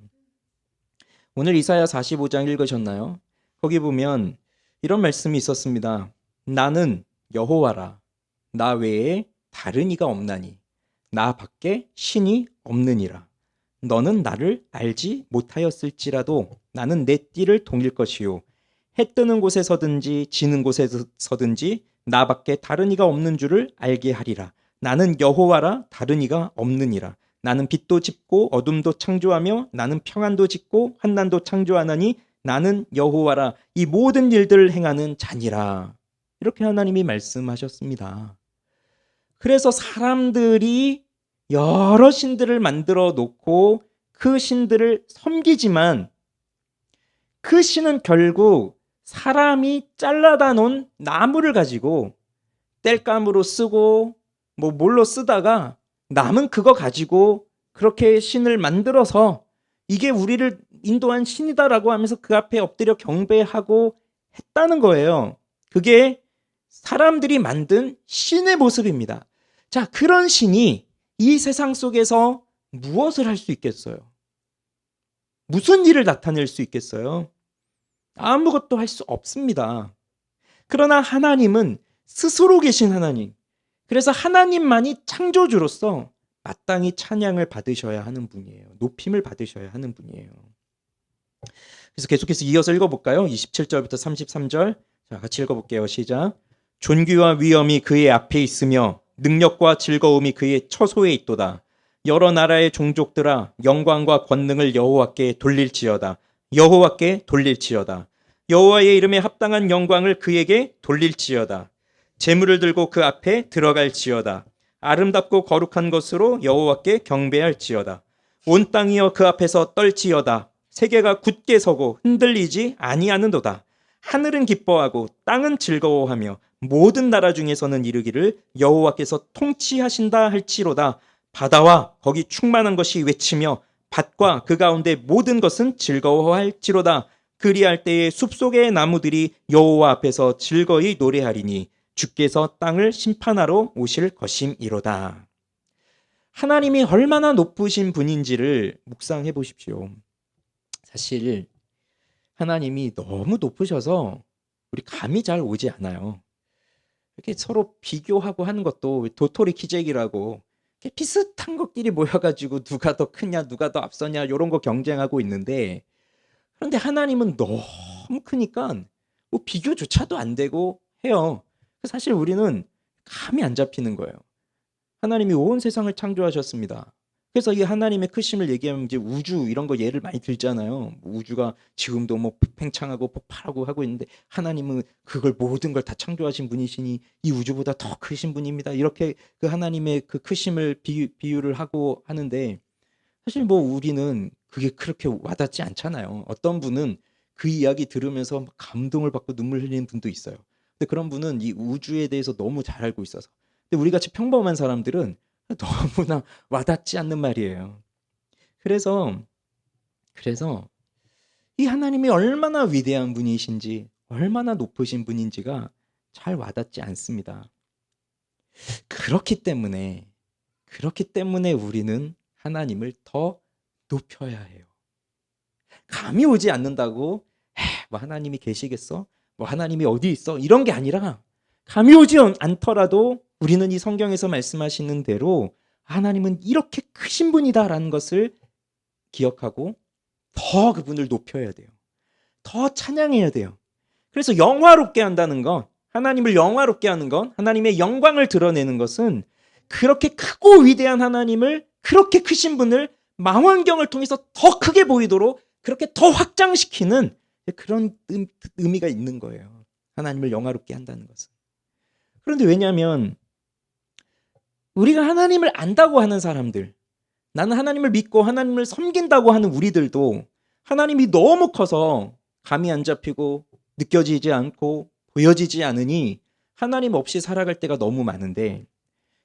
오늘 이사야 45장 읽으셨나요? 거기 보면 이런 말씀이 있었습니다. 나는 여호와라. 나 외에 다른 이가 없나니 나 밖에 신이 없느니라. 너는 나를 알지 못하였을지라도 나는 내 띠를 동일 것이요 해 뜨는 곳에서든지 지는 곳에서든지 나 밖에 다른 이가 없는 줄을 알게 하리라. 나는 여호와라. 다른 이가 없느니라. 나는 빛도 짓고 어둠도 창조하며 나는 평안도 짓고 환난도 창조하나니 나는 여호와라. 이 모든 일들을 행하는 자니라. 이렇게 하나님이 말씀하셨습니다. 그래서 사람들이 여러 신들을 만들어 놓고 그 신들을 섬기지만 그 신은 결국 사람이 잘라다 놓은 나무를 가지고 땔감으로 쓰고 뭐 뭘로 쓰다가 남은 그거 가지고 그렇게 신을 만들어서 이게 우리를 인도한 신이다라고 하면서 그 앞에 엎드려 경배하고 했다는 거예요. 그게 사람들이 만든 신의 모습입니다. 자, 그런 신이 이 세상 속에서 무엇을 할 수 있겠어요? 무슨 일을 나타낼 수 있겠어요? 아무것도 할 수 없습니다. 그러나 하나님은 스스로 계신 하나님. 그래서 하나님만이 창조주로서 마땅히 찬양을 받으셔야 하는 분이에요. 높임을 받으셔야 하는 분이에요. 그래서 계속해서 이어서 읽어볼까요? 27절부터 33절. 자, 같이 읽어볼게요. 시작. 존귀와 위엄이 그의 앞에 있으며 능력과 즐거움이 그의 처소에 있도다. 여러 나라의 종족들아 영광과 권능을 여호와께 돌릴지어다. 여호와께 돌릴지어다. 여호와의 이름에 합당한 영광을 그에게 돌릴지어다. 제물을 들고 그 앞에 들어갈지어다. 아름답고 거룩한 것으로 여호와께 경배할지어다. 온 땅이여 그 앞에서 떨지어다. 세계가 굳게 서고 흔들리지 아니하는도다. 하늘은 기뻐하고 땅은 즐거워하며 모든 나라 중에서는 이르기를 여호와께서 통치하신다 할지로다. 바다와 거기 충만한 것이 외치며 밭과 그 가운데 모든 것은 즐거워할지로다. 그리할 때에 숲속의 나무들이 여호와 앞에서 즐거이 노래하리니 주께서 땅을 심판하러 오실 것임이로다. 하나님이 얼마나 높으신 분인지를 묵상해 보십시오. 사실 하나님이 너무 높으셔서 우리 감이 잘 오지 않아요. 이렇게 서로 비교하고 하는 것도 도토리 키재기라고 이렇게 비슷한 것끼리 모여가지고 누가 더 크냐, 누가 더 앞서냐 이런 거 경쟁하고 있는데, 그런데 하나님은 너무 크니까 뭐 비교조차도 안 되고 해요. 사실 우리는 감이 안 잡히는 거예요. 하나님이 온 세상을 창조하셨습니다. 그래서 이 하나님의 크심을 얘기하면 이제 우주 이런 거 예를 많이 들잖아요. 우주가 지금도 뭐 팽창하고 폭발하고 하고 있는데 하나님은 그걸 모든 걸 다 창조하신 분이시니 이 우주보다 더 크신 분입니다. 이렇게 그 하나님의 그 크심을 비유를 하고 하는데, 사실 뭐 우리는 그게 그렇게 와닿지 않잖아요. 어떤 분은 그 이야기 들으면서 감동을 받고 눈물 흘리는 분도 있어요. 근데 그런 분은 이 우주에 대해서 너무 잘 알고 있어서. 근데 우리 같이 평범한 사람들은 너무나 와닿지 않는 말이에요. 그래서 이 하나님이 얼마나 위대한 분이신지, 얼마나 높으신 분인지가 잘 와닿지 않습니다. 그렇기 때문에 우리는 하나님을 더 높여야 해요. 감이 오지 않는다고 뭐 하나님이 계시겠어? 뭐 하나님이 어디 있어? 이런 게 아니라, 감이 오지 않더라도 우리는 이 성경에서 말씀하시는 대로 하나님은 이렇게 크신 분이다라는 것을 기억하고 더 그분을 높여야 돼요. 더 찬양해야 돼요. 그래서 영화롭게 한다는 건, 하나님을 영화롭게 하는 건, 하나님의 영광을 드러내는 것은 그렇게 크고 위대한 하나님을, 그렇게 크신 분을 망원경을 통해서 더 크게 보이도록 그렇게 더 확장시키는 그런 의미가 있는 거예요. 하나님을 영화롭게 한다는 것은. 그런데 왜냐하면 우리가 하나님을 안다고 하는 사람들, 나는 하나님을 믿고 하나님을 섬긴다고 하는 우리들도 하나님이 너무 커서 감이 안 잡히고 느껴지지 않고 보여지지 않으니 하나님 없이 살아갈 때가 너무 많은데,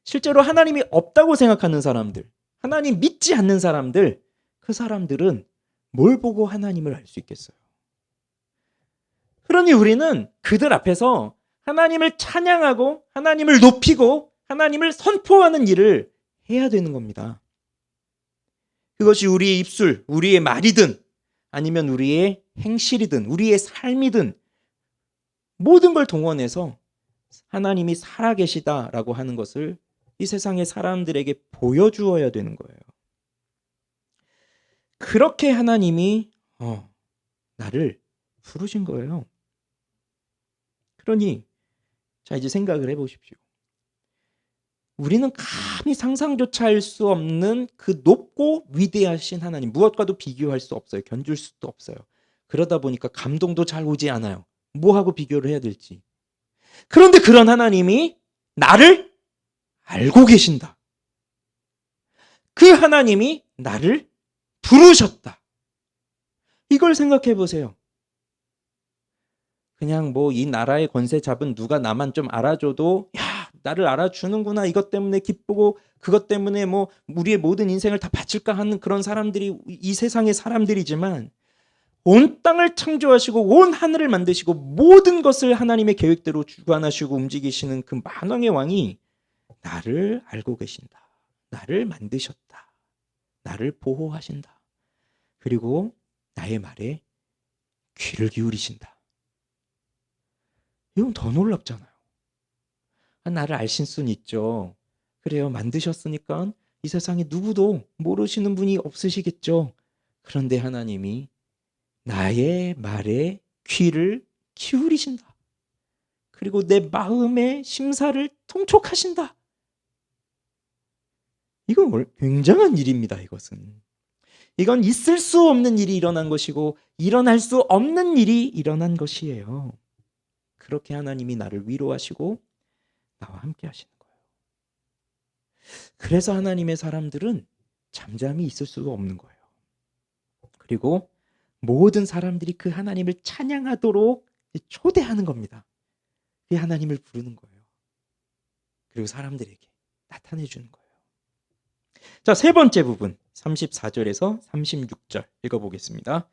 실제로 하나님이 없다고 생각하는 사람들, 하나님 믿지 않는 사람들, 그 사람들은 뭘 보고 하나님을 알 수 있겠어요? 그러니 우리는 그들 앞에서 하나님을 찬양하고 하나님을 높이고 하나님을 선포하는 일을 해야 되는 겁니다. 그것이 우리의 입술, 우리의 말이든 아니면 우리의 행실이든 우리의 삶이든 모든 걸 동원해서 하나님이 살아계시다라고 하는 것을 이 세상의 사람들에게 보여주어야 되는 거예요. 그렇게 하나님이 나를 부르신 거예요. 그러니 자, 이제 생각을 해보십시오. 우리는 감히 상상조차 할 수 없는 그 높고 위대하신 하나님, 무엇과도 비교할 수 없어요. 견줄 수도 없어요. 그러다 보니까 감동도 잘 오지 않아요. 뭐하고 비교를 해야 될지. 그런데 그런 하나님이 나를 알고 계신다. 그 하나님이 나를 부르셨다. 이걸 생각해 보세요. 그냥 뭐 이 나라의 권세 잡은 누가 나만 좀 알아줘도 야, 나를 알아주는구나. 이것 때문에 기쁘고 그것 때문에 뭐 우리의 모든 인생을 다 바칠까 하는 그런 사람들이 이 세상의 사람들이지만 온 땅을 창조하시고 온 하늘을 만드시고 모든 것을 하나님의 계획대로 주관하시고 움직이시는 그 만왕의 왕이 나를 알고 계신다. 나를 만드셨다. 나를 보호하신다. 그리고 나의 말에 귀를 기울이신다. 이건 더 놀랍잖아요. 나를 아실 수는 있죠. 그래요. 만드셨으니까 이 세상에 누구도 모르시는 분이 없으시겠죠. 그런데 하나님이 나의 말에 귀를 기울이신다. 그리고 내 마음의 심사를 통촉하신다. 이건 굉장한 일입니다. 이건 있을 수 없는 일이 일어난 것이고 일어날 수 없는 일이 일어난 것이에요. 그렇게 하나님이 나를 위로하시고 나와 함께 하시는 거예요. 그래서 하나님의 사람들은 잠잠히 있을 수가 없는 거예요. 그리고 모든 사람들이 그 하나님을 찬양하도록 초대하는 겁니다. 그 하나님을 부르는 거예요. 그리고 사람들에게 나타내 주는 거예요. 자, 세 번째 부분 34절에서 36절 읽어보겠습니다.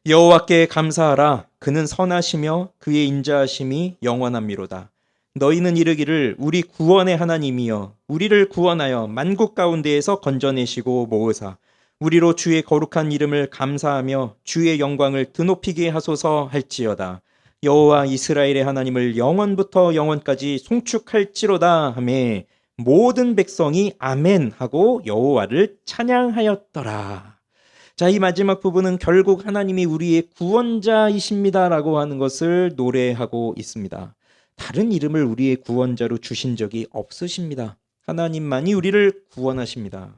여호와께 감사하라. 그는 선하시며 그의 인자하심이 영원함이로다. 너희는 이르기를 우리 구원의 하나님이여 우리를 구원하여 만국 가운데에서 건져내시고 모으사 우리로 주의 거룩한 이름을 감사하며 주의 영광을 드높이게 하소서 할지어다. 여호와 이스라엘의 하나님을 영원부터 영원까지 송축할지로다 하매 모든 백성이 아멘 하고 여호와를 찬양하였더라. 자, 이 마지막 부분은 결국 하나님이 우리의 구원자이십니다라고 하는 것을 노래하고 있습니다. 다른 이름을 우리의 구원자로 주신 적이 없으십니다. 하나님만이 우리를 구원하십니다.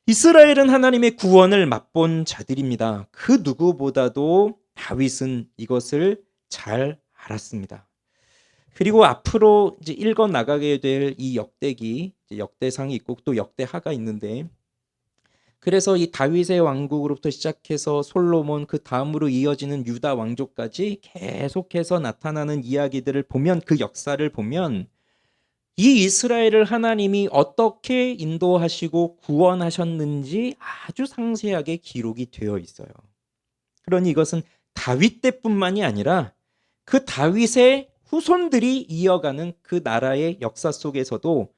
이스라엘은 하나님의 구원을 맛본 자들입니다. 그 누구보다도 다윗은 이것을 잘 알았습니다. 그리고 앞으로 이제 읽어 나가게 될 이 역대기, 역대상이 있고 또 역대하가 있는데, 그래서 이 다윗의 왕국으로부터 시작해서 솔로몬 그 다음으로 이어지는 유다 왕조까지 계속해서 나타나는 이야기들을 보면, 그 역사를 보면 이 이스라엘을 하나님이 어떻게 인도하시고 구원하셨는지 아주 상세하게 기록이 되어 있어요. 그러니 이것은 다윗 때뿐만이 아니라 그 다윗의 후손들이 이어가는 그 나라의 역사 속에서도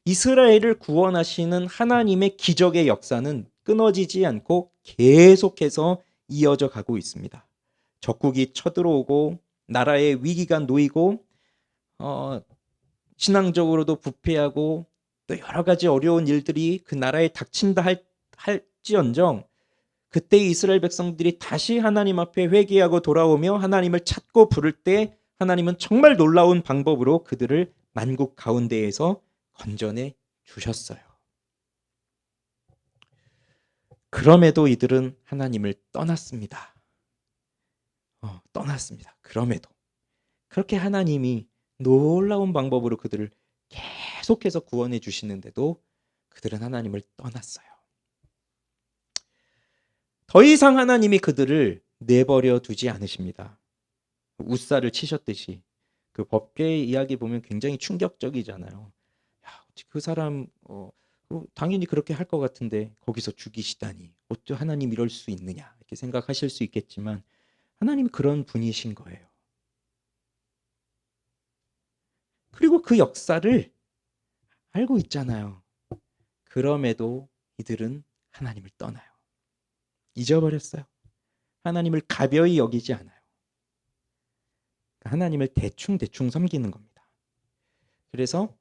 이스라엘을 구원하시는 하나님의 기적의 역사는 끊어지지 않고 계속해서 이어져 가고 있습니다. 적국이 쳐들어오고 나라의 위기가 놓이고 신앙적으로도 부패하고 또 여러 가지 어려운 일들이 그 나라에 닥친다 할지언정 그때 이스라엘 백성들이 다시 하나님 앞에 회개하고 돌아오며 하나님을 찾고 부를 때 하나님은 정말 놀라운 방법으로 그들을 만국 가운데에서 건져내 주셨어요. 그럼에도 이들은 하나님을 떠났습니다. 떠났습니다. 그럼에도 그렇게 하나님이 놀라운 방법으로 그들을 계속해서 구원해 주시는데도 그들은 하나님을 떠났어요. 더 이상 하나님이 그들을 내버려 두지 않으십니다. 웃사를 치셨듯이 그 법궤의 이야기 보면 굉장히 충격적이잖아요. 야, 그 사람 당연히 그렇게 할 것 같은데 거기서 죽이시다니 어떻게 하나님 이럴 수 있느냐 이렇게 생각하실 수 있겠지만 하나님이 그런 분이신 거예요. 그리고 그 역사를 알고 있잖아요. 그럼에도 이들은 하나님을 떠나요. 잊어버렸어요. 하나님을 가벼이 여기지 않아요. 하나님을 대충 섬기는 겁니다. 그래서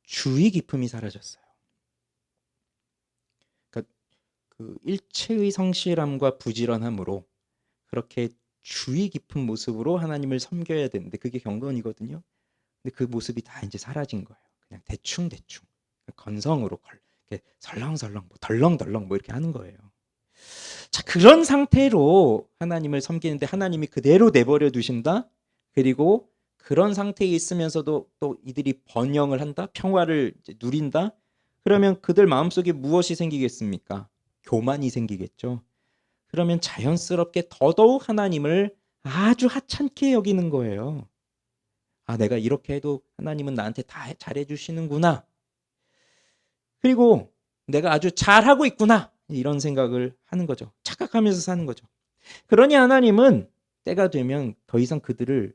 주의 깊음이 사라졌어요. 그러니까 그 일체의 성실함과 부지런함으로 그렇게 주의 깊은 모습으로 하나님을 섬겨야 되는데 그게 경건이거든요. 근데 그 모습이 다 이제 사라진 거예요. 그냥 대충 건성으로 설렁설렁 덜렁덜렁 이렇게 하는 거예요. 자, 그런 상태로 하나님을 섬기는데 하나님이 그대로 내버려 두신다. 그리고 그런 상태에 있으면서도 또 이들이 번영을 한다? 평화를 이제 누린다? 그러면 그들 마음속에 무엇이 생기겠습니까? 교만이 생기겠죠. 그러면 자연스럽게 더더욱 하나님을 아주 하찮게 여기는 거예요. 아, 내가 이렇게 해도 하나님은 나한테 다 잘해 주시는구나. 그리고 내가 아주 잘하고 있구나. 이런 생각을 하는 거죠. 착각하면서 사는 거죠. 그러니 하나님은 때가 되면 더 이상 그들을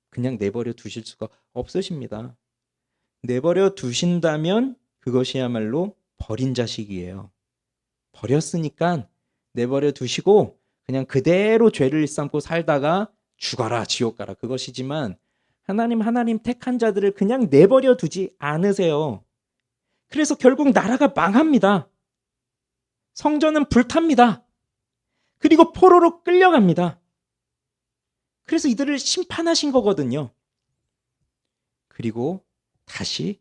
그냥 내버려 두실 수가 없으십니다. 내버려 두신다면 그것이야말로 버린 자식이에요. 버렸으니까 내버려 두시고 그냥 그대로 죄를 일삼고 살다가 죽어라, 지옥 가라, 그것이지만 하나님 택한 자들을 그냥 내버려 두지 않으세요. 그래서 결국 나라가 망합니다. 성전은 불탑니다. 그리고 포로로 끌려갑니다. 그래서 이들을 심판하신 거거든요. 그리고 다시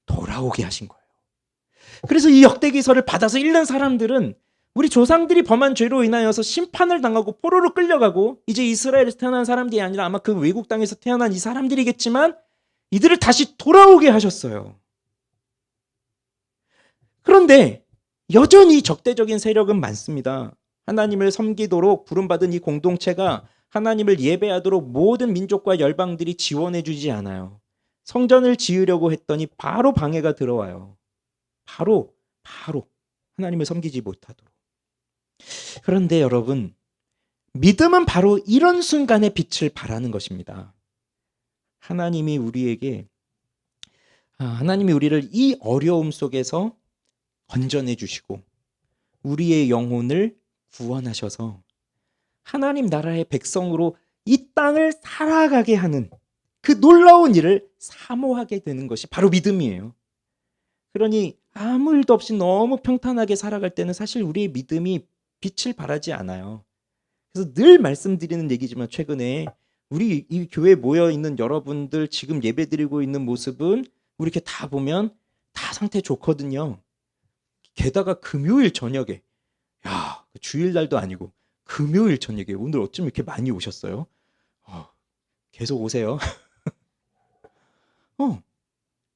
돌아오게 하신 거예요. 그래서 이 역대기서를 받아서 읽는 사람들은 우리 조상들이 범한 죄로 인하여서 심판을 당하고 포로로 끌려가고 이제 이스라엘에서 태어난 사람들이 아니라 아마 그 외국 땅에서 태어난 이 사람들이겠지만 이들을 다시 돌아오게 하셨어요. 그런데 여전히 적대적인 세력은 많습니다. 하나님을 섬기도록 부름받은 이 공동체가 하나님을 예배하도록 모든 민족과 열방들이 지원해 주지 않아요. 성전을 지으려고 했더니 바로 방해가 들어와요. 바로 하나님을 섬기지 못하도록. 그런데 여러분, 믿음은 바로 이런 순간에 빛을 발하는 것입니다. 하나님이 우리를 이 어려움 속에서 건져내 주시고 우리의 영혼을 구원하셔서 하나님 나라의 백성으로 이 땅을 살아가게 하는 그 놀라운 일을 사모하게 되는 것이 바로 믿음이에요. 그러니 아무 일도 없이 너무 평탄하게 살아갈 때는 사실 우리의 믿음이 빛을 발하지 않아요. 그래서 늘 말씀드리는 얘기지만 최근에 우리 이 교회에 모여 있는 여러분들 지금 예배드리고 있는 모습은 우리 이렇게 다 보면 다 상태 좋거든요. 게다가 금요일 저녁에 주일날도 아니고 금요일 저녁에 오늘 어쩜 이렇게 많이 오셨어요? 계속 오세요.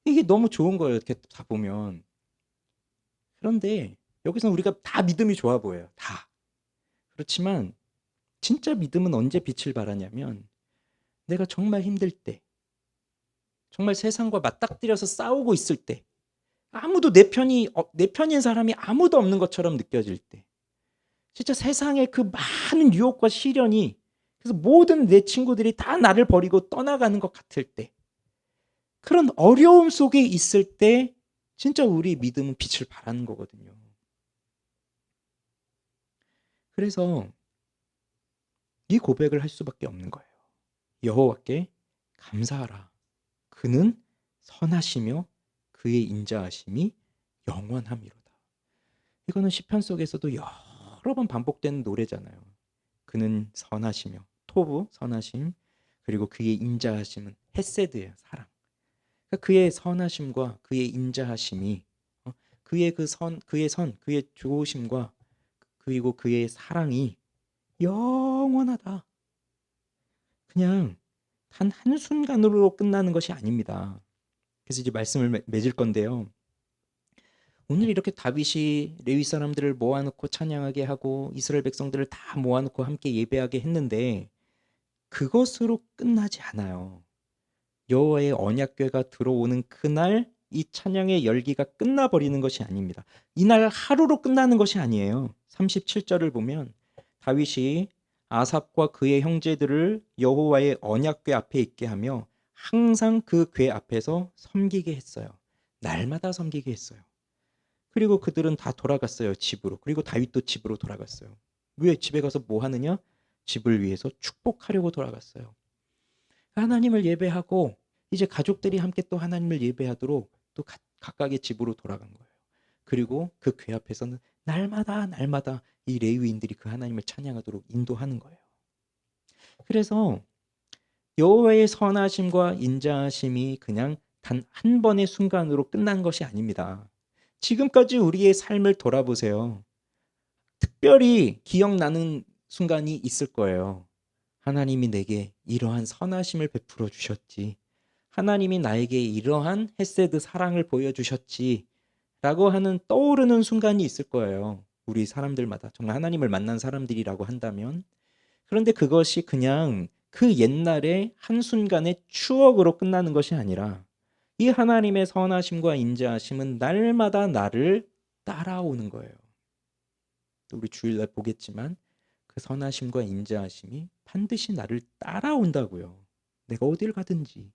이게 너무 좋은 거예요. 이렇게 다 보면. 그런데 여기서 우리가 다 믿음이 좋아 보여요. 다. 그렇지만 진짜 믿음은 언제 빛을 발하냐면 내가 정말 힘들 때, 정말 세상과 맞닥뜨려서 싸우고 있을 때, 아무도 내 편인 사람이 아무도 없는 것처럼 느껴질 때, 진짜 세상의 그 많은 유혹과 시련이, 그래서 모든 내 친구들이 다 나를 버리고 떠나가는 것 같을 때, 그런 어려움 속에 있을 때 진짜 우리 믿음은 빛을 발하는 거거든요. 그래서 이 고백을 할 수밖에 없는 거예요. 여호와께 감사하라. 그는 선하시며 그의 인자하심이 영원함이로다. 이거는 시편 속에서도 여러 번 반복되는 노래잖아요. 그는 선하시며, 토부 선하심, 그리고 그의 인자하심은 헤세드예요, 사랑. 그러니까 그의 선하심과 그의 인자하심이, 그의 그의 좋으심과 그리고 그의 사랑이 영원하다. 그냥 단 한순간으로 끝나는 것이 아닙니다. 그래서 이제 말씀을 맺을 건데요. 오늘 이렇게 다윗이 레위 사람들을 모아놓고 찬양하게 하고 이스라엘 백성들을 다 모아놓고 함께 예배하게 했는데 그것으로 끝나지 않아요. 여호와의 언약궤가 들어오는 그날 이 찬양의 열기가 끝나버리는 것이 아닙니다. 이날 하루로 끝나는 것이 아니에요. 37절을 보면 다윗이 아삽과 그의 형제들을 여호와의 언약궤 앞에 있게 하며 항상 그 궤 앞에서 섬기게 했어요. 날마다 섬기게 했어요. 그리고 그들은 다 돌아갔어요, 집으로. 그리고 다윗도 집으로 돌아갔어요. 왜? 집에 가서 뭐 하느냐? 집을 위해서 축복하려고 돌아갔어요. 하나님을 예배하고 이제 가족들이 함께 또 하나님을 예배하도록 또 각각의 집으로 돌아간 거예요. 그리고 그 궤 앞에서는 날마다 이 레위인들이 그 하나님을 찬양하도록 인도하는 거예요. 그래서 여호와의 선하심과 인자하심이 그냥 단 한 번의 순간으로 끝난 것이 아닙니다. 지금까지 우리의 삶을 돌아보세요. 특별히 기억나는 순간이 있을 거예요. 하나님이 내게 이러한 선하심을 베풀어 주셨지. 하나님이 나에게 이러한 헤세드 사랑을 보여주셨지. 라고 하는 떠오르는 순간이 있을 거예요. 우리 사람들마다. 정말 하나님을 만난 사람들이라고 한다면. 그런데 그것이 그냥 그 옛날의 한순간의 추억으로 끝나는 것이 아니라 이 하나님의 선하심과 인자하심은 날마다 나를 따라오는 거예요. 우리 주일날 보겠지만 그 선하심과 인자하심이 반드시 나를 따라온다고요. 내가 어딜 가든지.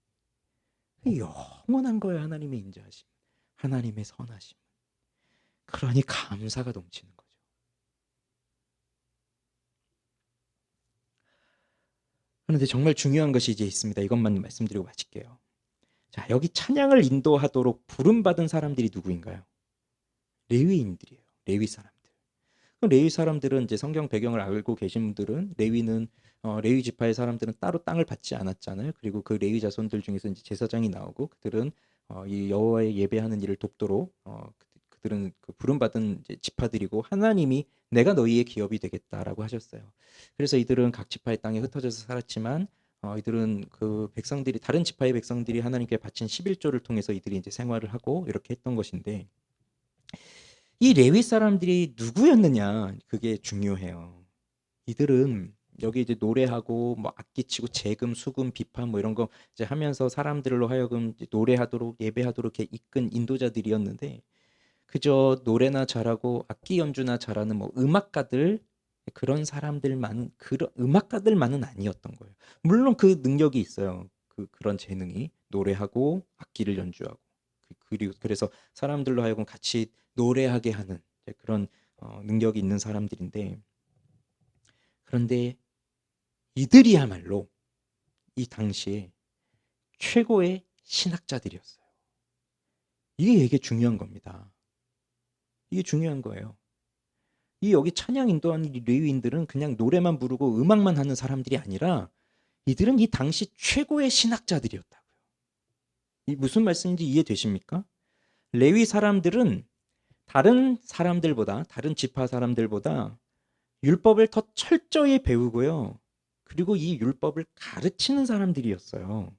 영원한 거예요. 하나님의 인자하심, 하나님의 선하심. 그러니 감사가 넘치는 거죠. 그런데 정말 중요한 것이 이제 있습니다. 이것만 말씀드리고 마칠게요. 자, 여기 찬양을 인도하도록 부름받은 사람들이 누구인가요? 레위인들이에요. 레위 사람들. 그럼 레위 사람들은 이제 성경 배경을 알고 계신 분들은 레위는 레위 지파의 사람들은 따로 땅을 받지 않았잖아요. 그리고 그 레위 자손들 중에서 이제 제사장이 나오고 그들은 이 여호와의 예배하는 일을 돕도록 그들은 그 부름받은 이제 지파들이고 하나님이 내가 너희의 기업이 되겠다라고 하셨어요. 그래서 이들은 각 지파의 땅에 흩어져서 살았지만 이들은 그 백성들이 다른 지파의 백성들이 하나님께 바친 11조를 통해서 이들이 이제 생활을 하고 이렇게 했던 것인데 이 레위 사람들이 누구였느냐 그게 중요해요. 이들은 여기 이제 노래하고 뭐 악기 치고 재금, 수금, 비판 뭐 이런 거 이제 하면서 사람들로 하여금 이제 노래하도록 예배하도록 이렇게 이끈 인도자들이었는데 그저 노래나 잘하고 악기 연주나 잘하는 뭐 음악가들 그런 사람들만 그런 음악가들만은 아니었던 거예요. 물론 그 능력이 있어요. 그런 재능이 노래하고 악기를 연주하고 그리고 그래서 사람들로 하여금 같이 노래하게 하는 그런 능력이 있는 사람들인데 그런데 이들이야말로 이 당시에 최고의 신학자들이었어요. 이게 되게 중요한 겁니다. 이게 중요한 거예요. 이 여기 찬양 인도하는 이 레위인들은 그냥 노래만 부르고 음악만 하는 사람들이 아니라 이들은 이 당시 최고의 신학자들이었다고요. 이 무슨 말씀인지 이해되십니까? 레위 사람들은 다른 사람들보다 다른 지파 사람들보다 율법을 더 철저히 배우고요. 그리고 이 율법을 가르치는 사람들이었어요.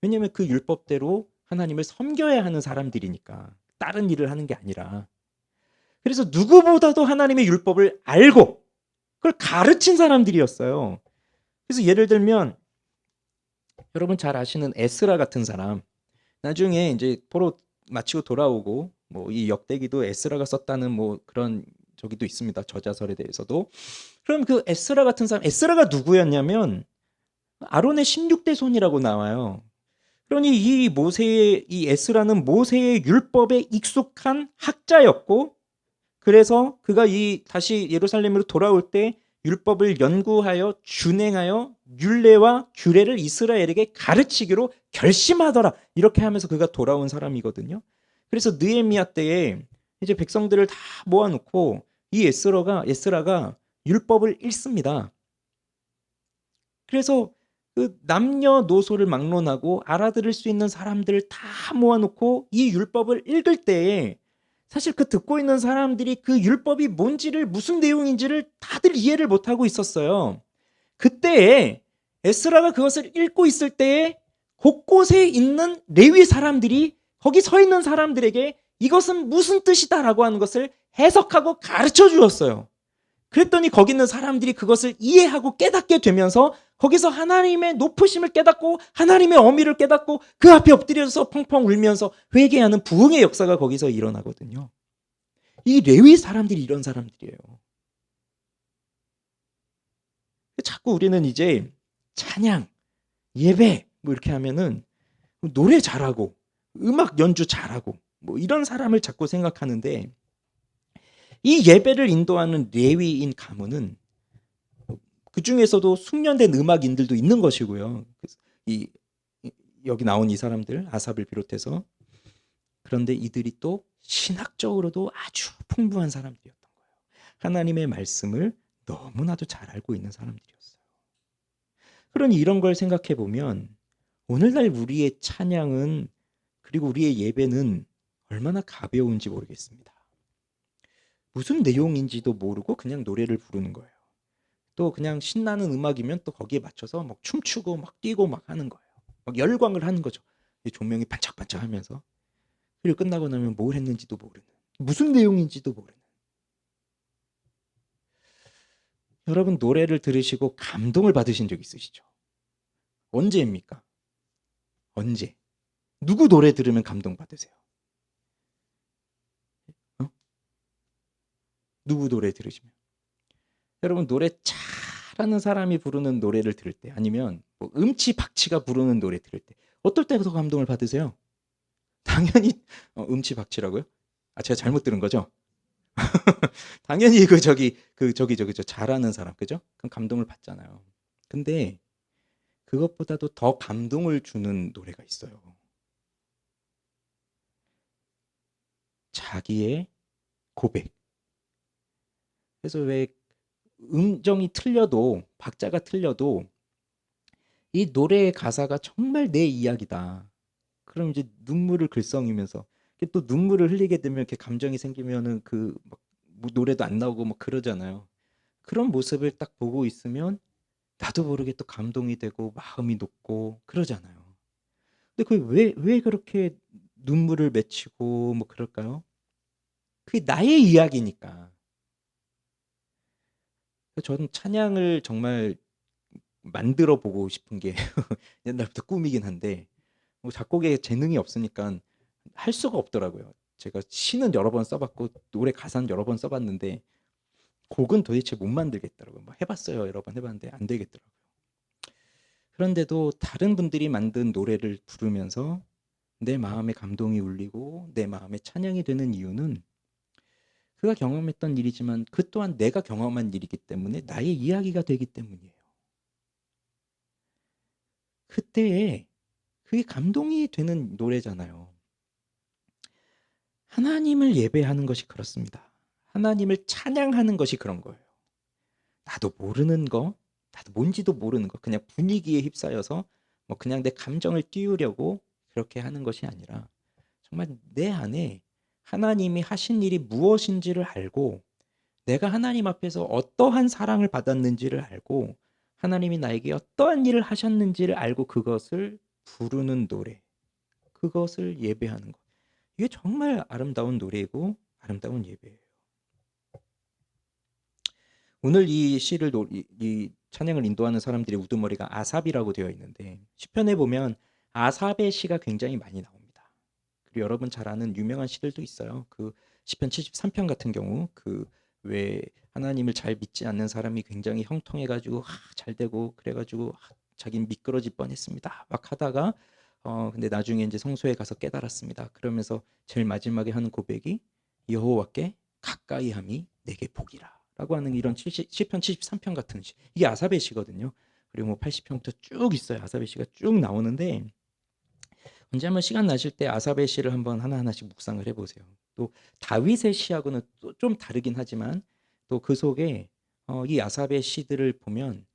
왜냐하면 그 율법대로 하나님을 섬겨야 하는 사람들이니까 다른 일을 하는 게 아니라 그래서 누구보다도 하나님의 율법을 알고 그걸 가르친 사람들이었어요. 그래서 예를 들면 여러분 잘 아시는 에스라 같은 사람 나중에 이제 포로 마치고 돌아오고 뭐 이 역대기도 에스라가 썼다는 뭐 그런 저기도 있습니다. 저자설에 대해서도. 그럼 그 에스라 같은 사람 에스라가 누구였냐면 아론의 16대 손이라고 나와요. 그러니 이 모세의 이 에스라는 모세의 율법에 익숙한 학자였고 그래서 그가 이 다시 예루살렘으로 돌아올 때 율법을 연구하여 준행하여 율례와 규례를 이스라엘에게 가르치기로 결심하더라. 이렇게 하면서 그가 돌아온 사람이거든요. 그래서 느헤미야 때에 이제 백성들을 다 모아놓고 이 에스라가 율법을 읽습니다. 그래서 그 남녀노소를 막론하고 알아들을 수 있는 사람들을 다 모아놓고 이 율법을 읽을 때에 사실 그 듣고 있는 사람들이 그 율법이 뭔지를 무슨 내용인지를 다들 이해를 못하고 있었어요. 그때에 에스라가 그것을 읽고 있을 때에 곳곳에 있는 레위 사람들이 거기 서 있는 사람들에게 이것은 무슨 뜻이다라고 하는 것을 해석하고 가르쳐 주었어요. 그랬더니 거기 있는 사람들이 그것을 이해하고 깨닫게 되면서 거기서 하나님의 높으심을 깨닫고 하나님의 어미를 깨닫고 그 앞에 엎드려서 펑펑 울면서 회개하는 부흥의 역사가 거기서 일어나거든요. 이 레위 사람들이 이런 사람들이에요. 자꾸 우리는 이제 찬양, 예배 뭐 이렇게 하면은 노래 잘하고 음악 연주 잘하고 뭐 이런 사람을 자꾸 생각하는데 이 예배를 인도하는 레위인 가문은 그 중에서도 숙련된 음악인들도 있는 것이고요. 이 여기 나온 이 사람들 아삽을 비롯해서 그런데 이들이 또 신학적으로도 아주 풍부한 사람들이었던 거예요. 하나님의 말씀을 너무나도 잘 알고 있는 사람들이었어요. 그러니 이런 걸 생각해 보면 오늘날 우리의 찬양은 그리고 우리의 예배는 얼마나 가벼운지 모르겠습니다. 무슨 내용인지도 모르고 그냥 노래를 부르는 거예요. 또 그냥 신나는 음악이면 또 거기에 맞춰서 막 춤추고 막 뛰고 막 하는 거예요. 막 열광을 하는 거죠. 이 조명이 반짝반짝하면서. 그리고 끝나고 나면 뭘 했는지도 모르는, 무슨 내용인지도 모르는. 여러분 노래를 들으시고 감동을 받으신 적 있으시죠? 언제입니까? 언제? 누구 노래 들으면 감동 받으세요? 어? 누구 노래 들으시면? 여러분 노래 잘하는 사람이 부르는 노래를 들을 때, 아니면 뭐 음치 박치가 부르는 노래 들을 때 어떨 때 더 감동을 받으세요? 당연히 음치 박치라고요? 아, 제가 잘못 들은 거죠? 당연히 저 잘하는 사람, 그죠? 그럼 감동을 받잖아요. 근데 그것보다도 더 감동을 주는 노래가 있어요. 자기의 고백. 그래서 왜 음정이 틀려도, 박자가 틀려도 이 노래의 가사가 정말 내 이야기다. 그럼 이제 눈물을 글썽이면서, 이게 또 눈물을 흘리게 되면 이렇게 감정이 생기면은 막 노래도 안 나오고 막 그러잖아요. 그런 모습을 딱 보고 있으면 나도 모르게 또 감동이 되고 마음이 녹고 그러잖아요. 근데 왜 그렇게 눈물을 맺히고 뭐 그럴까요? 그게 나의 이야기니까. 저는 찬양을 정말 만들어 보고 싶은 게 옛날부터 꿈이긴 한데, 뭐 작곡에 재능이 없으니까 할 수가 없더라고요. 제가 시는 여러 번 써봤고 노래 가사는 여러 번 써봤는데 곡은 도대체 못 만들겠더라고요. 뭐 해봤어요. 여러 번 해봤는데 안 되겠더라고요. 그런데도 다른 분들이 만든 노래를 부르면서 내 마음에 감동이 울리고 내 마음에 찬양이 되는 이유는, 그가 경험했던 일이지만 그 또한 내가 경험한 일이기 때문에 나의 이야기가 되기 때문이에요. 그때에 그게 감동이 되는 노래잖아요. 하나님을 예배하는 것이 그렇습니다. 하나님을 찬양하는 것이 그런 거예요. 나도 모르는 거, 나도 뭔지도 모르는 거, 그냥 분위기에 휩싸여서 뭐 그냥 내 감정을 띄우려고 그렇게 하는 것이 아니라, 정말 내 안에 하나님이 하신 일이 무엇인지를 알고, 내가 하나님 앞에서 어떠한 사랑을 받았는지를 알고, 하나님이 나에게 어떠한 일을 하셨는지를 알고 그것을 부르는 노래, 그것을 예배하는 것. 이게 정말 아름다운 노래이고 아름다운 예배예요. 오늘 이 시를 이 찬양을 인도하는 사람들의 우두머리가 아삽이라고 되어 있는데, 시편에 보면 아삽의 시가 굉장히 많이 나옵니다. 그리고 여러분 잘 아는 유명한 시들도 있어요. 그 시편 73편 같은 경우, 왜 하나님을 잘 믿지 않는 사람이 굉장히 형통해 가지고 잘 되고 그래 가지고 자기는 미끄러질 뻔했습니다. 막 하다가 근데 나중에 이제 성소에 가서 깨달았습니다. 그러면서 제일 마지막에 하는 고백이 여호와께 가까이 함이 내게 복이라 라고 하는, 이런 시편 73편 같은 시, 이게 아사베 시거든요. 그리고 뭐 80편부터 쭉 있어요. 아사베 시가 쭉 나오는데, 언제 한번 시간 나실 때 아사베 시를 한번 하나하나씩 묵상을 해보세요. 또 다윗의 시하고는 또 좀 다르긴 하지만, 또 그 속에 이 아사베 시들을 보면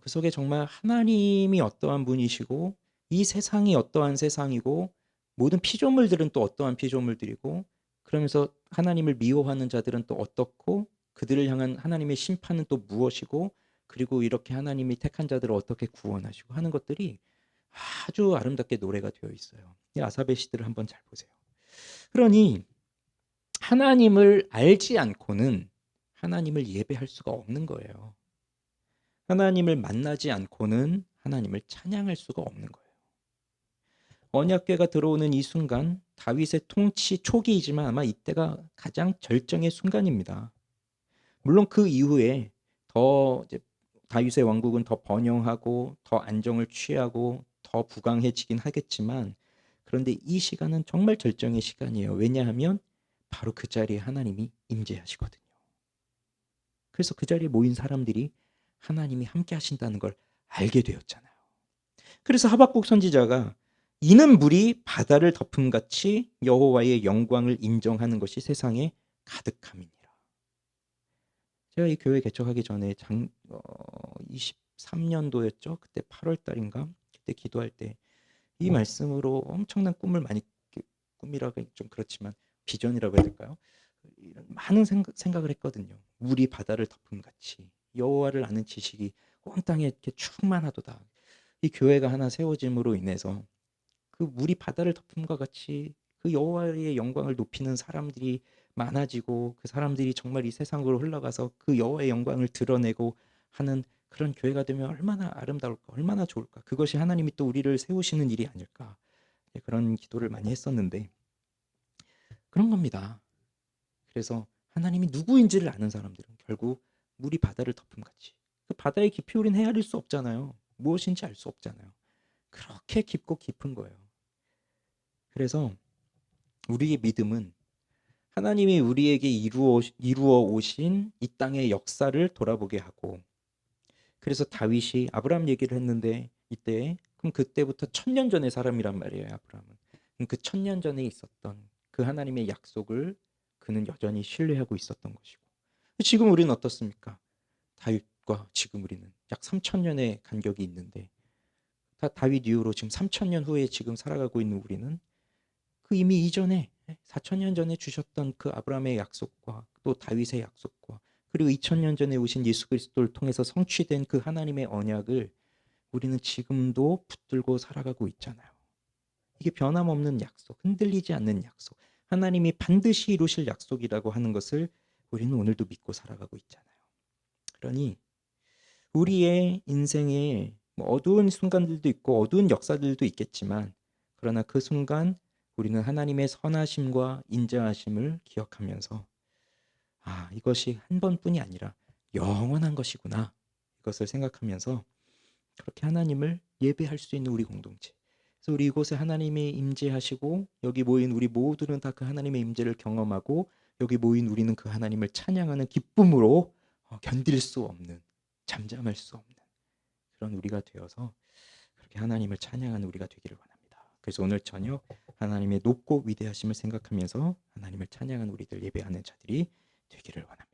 그 속에 정말 하나님이 어떠한 분이시고 이 세상이 어떠한 세상이고 모든 피조물들은 또 어떠한 피조물들이고, 그러면서 하나님을 미워하는 자들은 또 어떻고 그들을 향한 하나님의 심판은 또 무엇이고, 그리고 이렇게 하나님이 택한 자들을 어떻게 구원하시고 하는 것들이 아주 아름답게 노래가 되어 있어요. 이 아사베 시들을 한번 잘 보세요. 그러니 하나님을 알지 않고는 하나님을 예배할 수가 없는 거예요. 하나님을 만나지 않고는 하나님을 찬양할 수가 없는 거예요. 언약궤가 들어오는 이 순간, 다윗의 통치 초기이지만 아마 이때가 가장 절정의 순간입니다. 물론 그 이후에 더 이제 다윗의 왕국은 더 번영하고 더 안정을 취하고 더 부강해지긴 하겠지만, 그런데 이 시간은 정말 절정의 시간이에요. 왜냐하면 바로 그 자리에 하나님이 임재하시거든요. 그래서 그 자리에 모인 사람들이 하나님이 함께 하신다는 걸 알게 되었잖아요. 그래서 하박국 선지자가 이는 물이 바다를 덮음같이 여호와의 영광을 인정하는 것이 세상에 가득함이니라. 제가 이 교회 개척하기 전에 23년도였죠. 그때 8월 달인가? 그때 기도할 때 이 말씀으로 엄청난 꿈을 많이, 꿈이라고 좀 그렇지만 비전이라고 해야 될까요? 이런 많은 생각을 했거든요. 물이 바다를 덮음같이 여호와를 아는 지식이 온 땅에 이렇게 충만하도다. 이 교회가 하나 세워짐으로 인해서 그 물이 바다를 덮음과 같이 그 여호와의 영광을 높이는 사람들이 많아지고 그 사람들이 정말 이 세상으로 흘러가서 그 여호와의 영광을 드러내고 하는 그런 교회가 되면 얼마나 아름다울까, 얼마나 좋을까. 그것이 하나님이 또 우리를 세우시는 일이 아닐까. 그런 기도를 많이 했었는데 그런 겁니다. 그래서 하나님이 누구인지를 아는 사람들은 결국 물이 바다를 덮음같이 그 바다의 깊이 우린 헤아릴 수 없잖아요. 무엇인지 알 수 없잖아요. 그렇게 깊고 깊은 거예요. 그래서 우리의 믿음은 하나님이 우리에게 이루어 오신 이 땅의 역사를 돌아보게 하고, 그래서 다윗이 아브라함 얘기를 했는데 이때 그럼 그때부터 1000년 전의 사람이란 말이에요. 아브라함은. 그럼 그 1000년 전에 있었던 그 하나님의 약속을 그는 여전히 신뢰하고 있었던 것이고, 지금 우리는 어떻습니까? 다윗과 지금 우리는 약 3000년의 간격이 있는데 다윗 이후로 지금 3000년 후에 지금 살아가고 있는 우리는 그 이미 이전에 4000년 전에 주셨던 그 아브라함의 약속과 또 다윗의 약속과 그리고 2000년 전에 오신 예수 그리스도를 통해서 성취된 그 하나님의 언약을 우리는 지금도 붙들고 살아가고 있잖아요. 이게 변함없는 약속, 흔들리지 않는 약속, 하나님이 반드시 이루실 약속이라고 하는 것을 우리는 오늘도 믿고 살아가고 있잖아요. 그러니 우리의 인생에 어두운 순간들도 있고 어두운 역사들도 있겠지만, 그러나 그 순간 우리는 하나님의 선하심과 인자하심을 기억하면서 이것이 한 번뿐이 아니라 영원한 것이구나, 이것을 생각하면서 그렇게 하나님을 예배할 수 있는 우리 공동체. 그래서 우리 이곳에 하나님이 임재하시고 여기 모인 우리 모두는 다 그 하나님의 임재를 경험하고 여기 모인 우리는 그 하나님을 찬양하는 기쁨으로 견딜 수 없는, 잠잠할 수 없는 그런 우리가 되어서 그렇게 하나님을 찬양하는 우리가 되기를 원합니다. 그래서 오늘 저녁 하나님의 높고 위대하심을 생각하면서 하나님을 찬양하는 우리들 예배하는 자들이 되기를 원합니다.